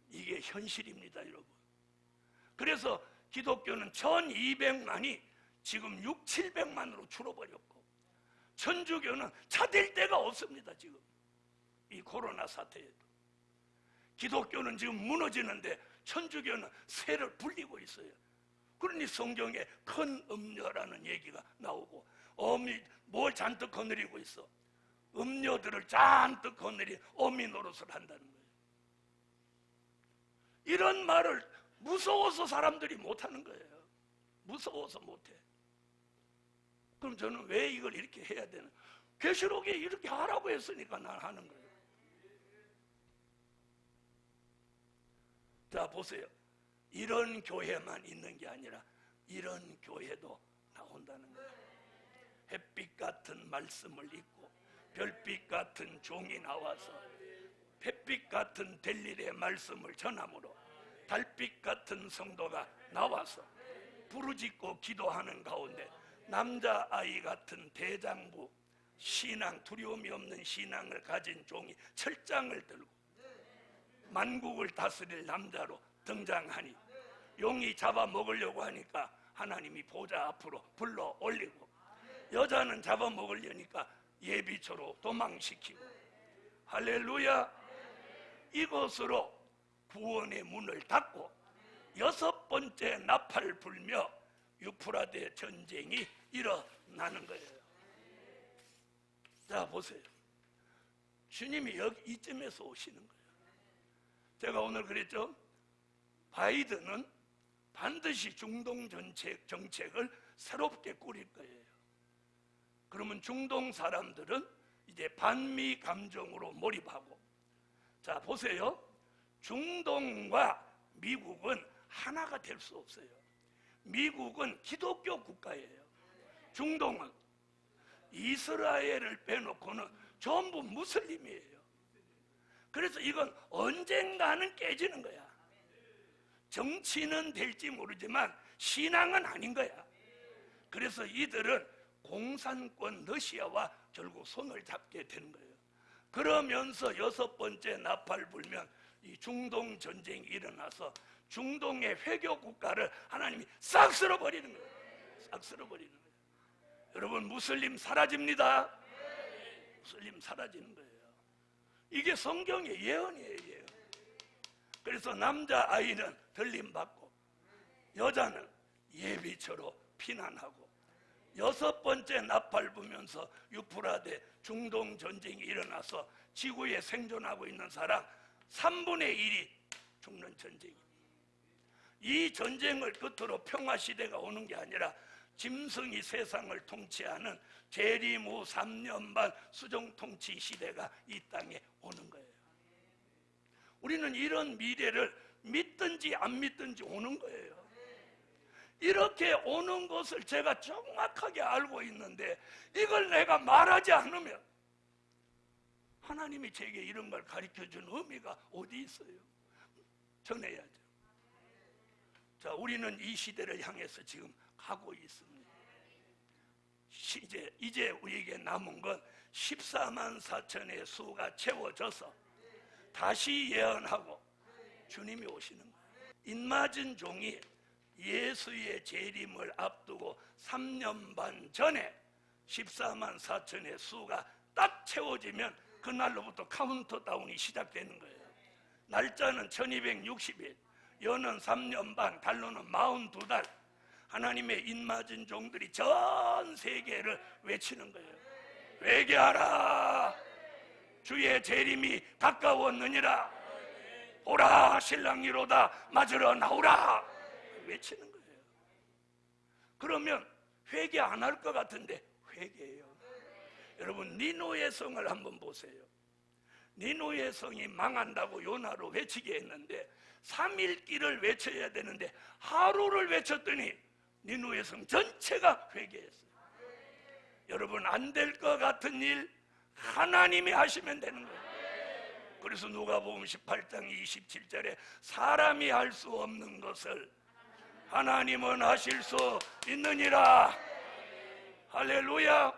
이게 현실입니다, 여러분. 그래서 기독교는 1200만이 지금 6, 700만으로 줄어버렸고, 천주교는 차댈 데가 없습니다. 지금 이 코로나 사태에도 기독교는 지금 무너지는데 천주교는 새를 불리고 있어요. 그러니 성경에 큰 음녀라는 얘기가 나오고, 어미 뭘 잔뜩 거느리고 있어? 음녀들을 잔뜩 거느린 어미 노릇을 한다는 거예요. 이런 말을 무서워서 사람들이 못하는 거예요. 무서워서 못해. 그럼 저는 왜 이걸 이렇게 해야 되나? 계시록에 이렇게 하라고 했으니까 난 하는 거예요. 자, 보세요. 이런 교회만 있는 게 아니라 이런 교회도 나온다는 거예요. 햇빛 같은 말씀을 읽고 별빛 같은 종이 나와서 햇빛 같은 델릴의 말씀을 전함으로 달빛 같은 성도가 나와서 부르짖고 기도하는 가운데 남자아이 같은 대장부, 신앙, 두려움이 없는 신앙을 가진 종이 철장을 들고 만국을 다스릴 남자로 등장하니, 용이 잡아먹으려고 하니까 하나님이 보좌 앞으로 불러 올리고, 여자는 잡아먹으려니까 예비초로 도망시키고, 할렐루야. 이것으로 구원의 문을 닫고 6번째 나팔을 불며 유프라데 전쟁이 일어나는 거예요. 자, 보세요. 주님이 여기 이쯤에서 오시는 거예요. 제가 오늘 그랬죠? 바이든은 반드시 중동 정책을 새롭게 꾸릴 거예요. 그러면 중동 사람들은 이제 반미 감정으로 몰입하고, 자, 보세요. 중동과 미국은 하나가 될 수 없어요. 미국은 기독교 국가예요. 중동은 이스라엘을 빼놓고는 전부 무슬림이에요. 그래서 이건 언젠가는 깨지는 거야. 정치는 될지 모르지만 신앙은 아닌 거야. 그래서 이들은 공산권 러시아와 결국 손을 잡게 되는 거예요. 그러면서 여섯 번째 나팔 불면 이 중동 전쟁이 일어나서 중동의 회교 국가를 하나님이 싹 쓸어버리는 거예요. 싹 쓸어버리는 거예요. 여러분, 무슬림 사라집니다. 무슬림 사라지는 거예요. 이게 성경의 예언이에요. 예언. 그래서 남자아이는 들림받고 여자는 예비처로 피난하고 여섯 번째 나팔 불면서 유프라데 중동 전쟁이 일어나서 지구에 생존하고 있는 사람 3분의 1이 죽는 전쟁입니다. 이 전쟁을 끝으로 평화시대가 오는 게 아니라 짐승이 세상을 통치하는 재림 후 3년 반 수정통치 시대가 이 땅에 오는 거예요. 우리는 이런 미래를 믿든지 안 믿든지 오는 거예요. 이렇게 오는 것을 제가 정확하게 알고 있는데 이걸 내가 말하지 않으면 하나님이 제게 이런 걸 가르쳐준 의미가 어디 있어요? 전해야죠. 자, 우리는 이 시대를 향해서 지금 가고 있습니다. 이제 우리에게 남은 건 14만 4천의 수가 채워져서 다시 예언하고 주님이 오시는 거예요. 인맞은 종이 예수의 재림을 앞두고 3년 반 전에 14만 4천의 수가 딱 채워지면 그날로부터 카운트다운이 시작되는 거예요. 날짜는 1260일, 연은 3년 반, 달로는 42달. 하나님의 인맞은 종들이 전 세계를 외치는 거예요. 회개하라, 주의 재림이 가까웠느니라. 보라, 신랑이로다, 맞으러 나오라. 외치는 거예요. 그러면 회개 안 할 것 같은데 회개해요. 여러분, 니누의 성을 한번 보세요. 니누의 성이 망한다고 요나로 외치게 했는데 3일 길을 외쳐야 되는데 하루를 외쳤더니 니누의 성 전체가 회개했어요. 여러분, 안 될 것 같은 일 하나님이 하시면 되는 거예요. 그래서 누가복음 18장 27절에 사람이 할 수 없는 것을 하나님은 하실 수 있느니라. 할렐루야.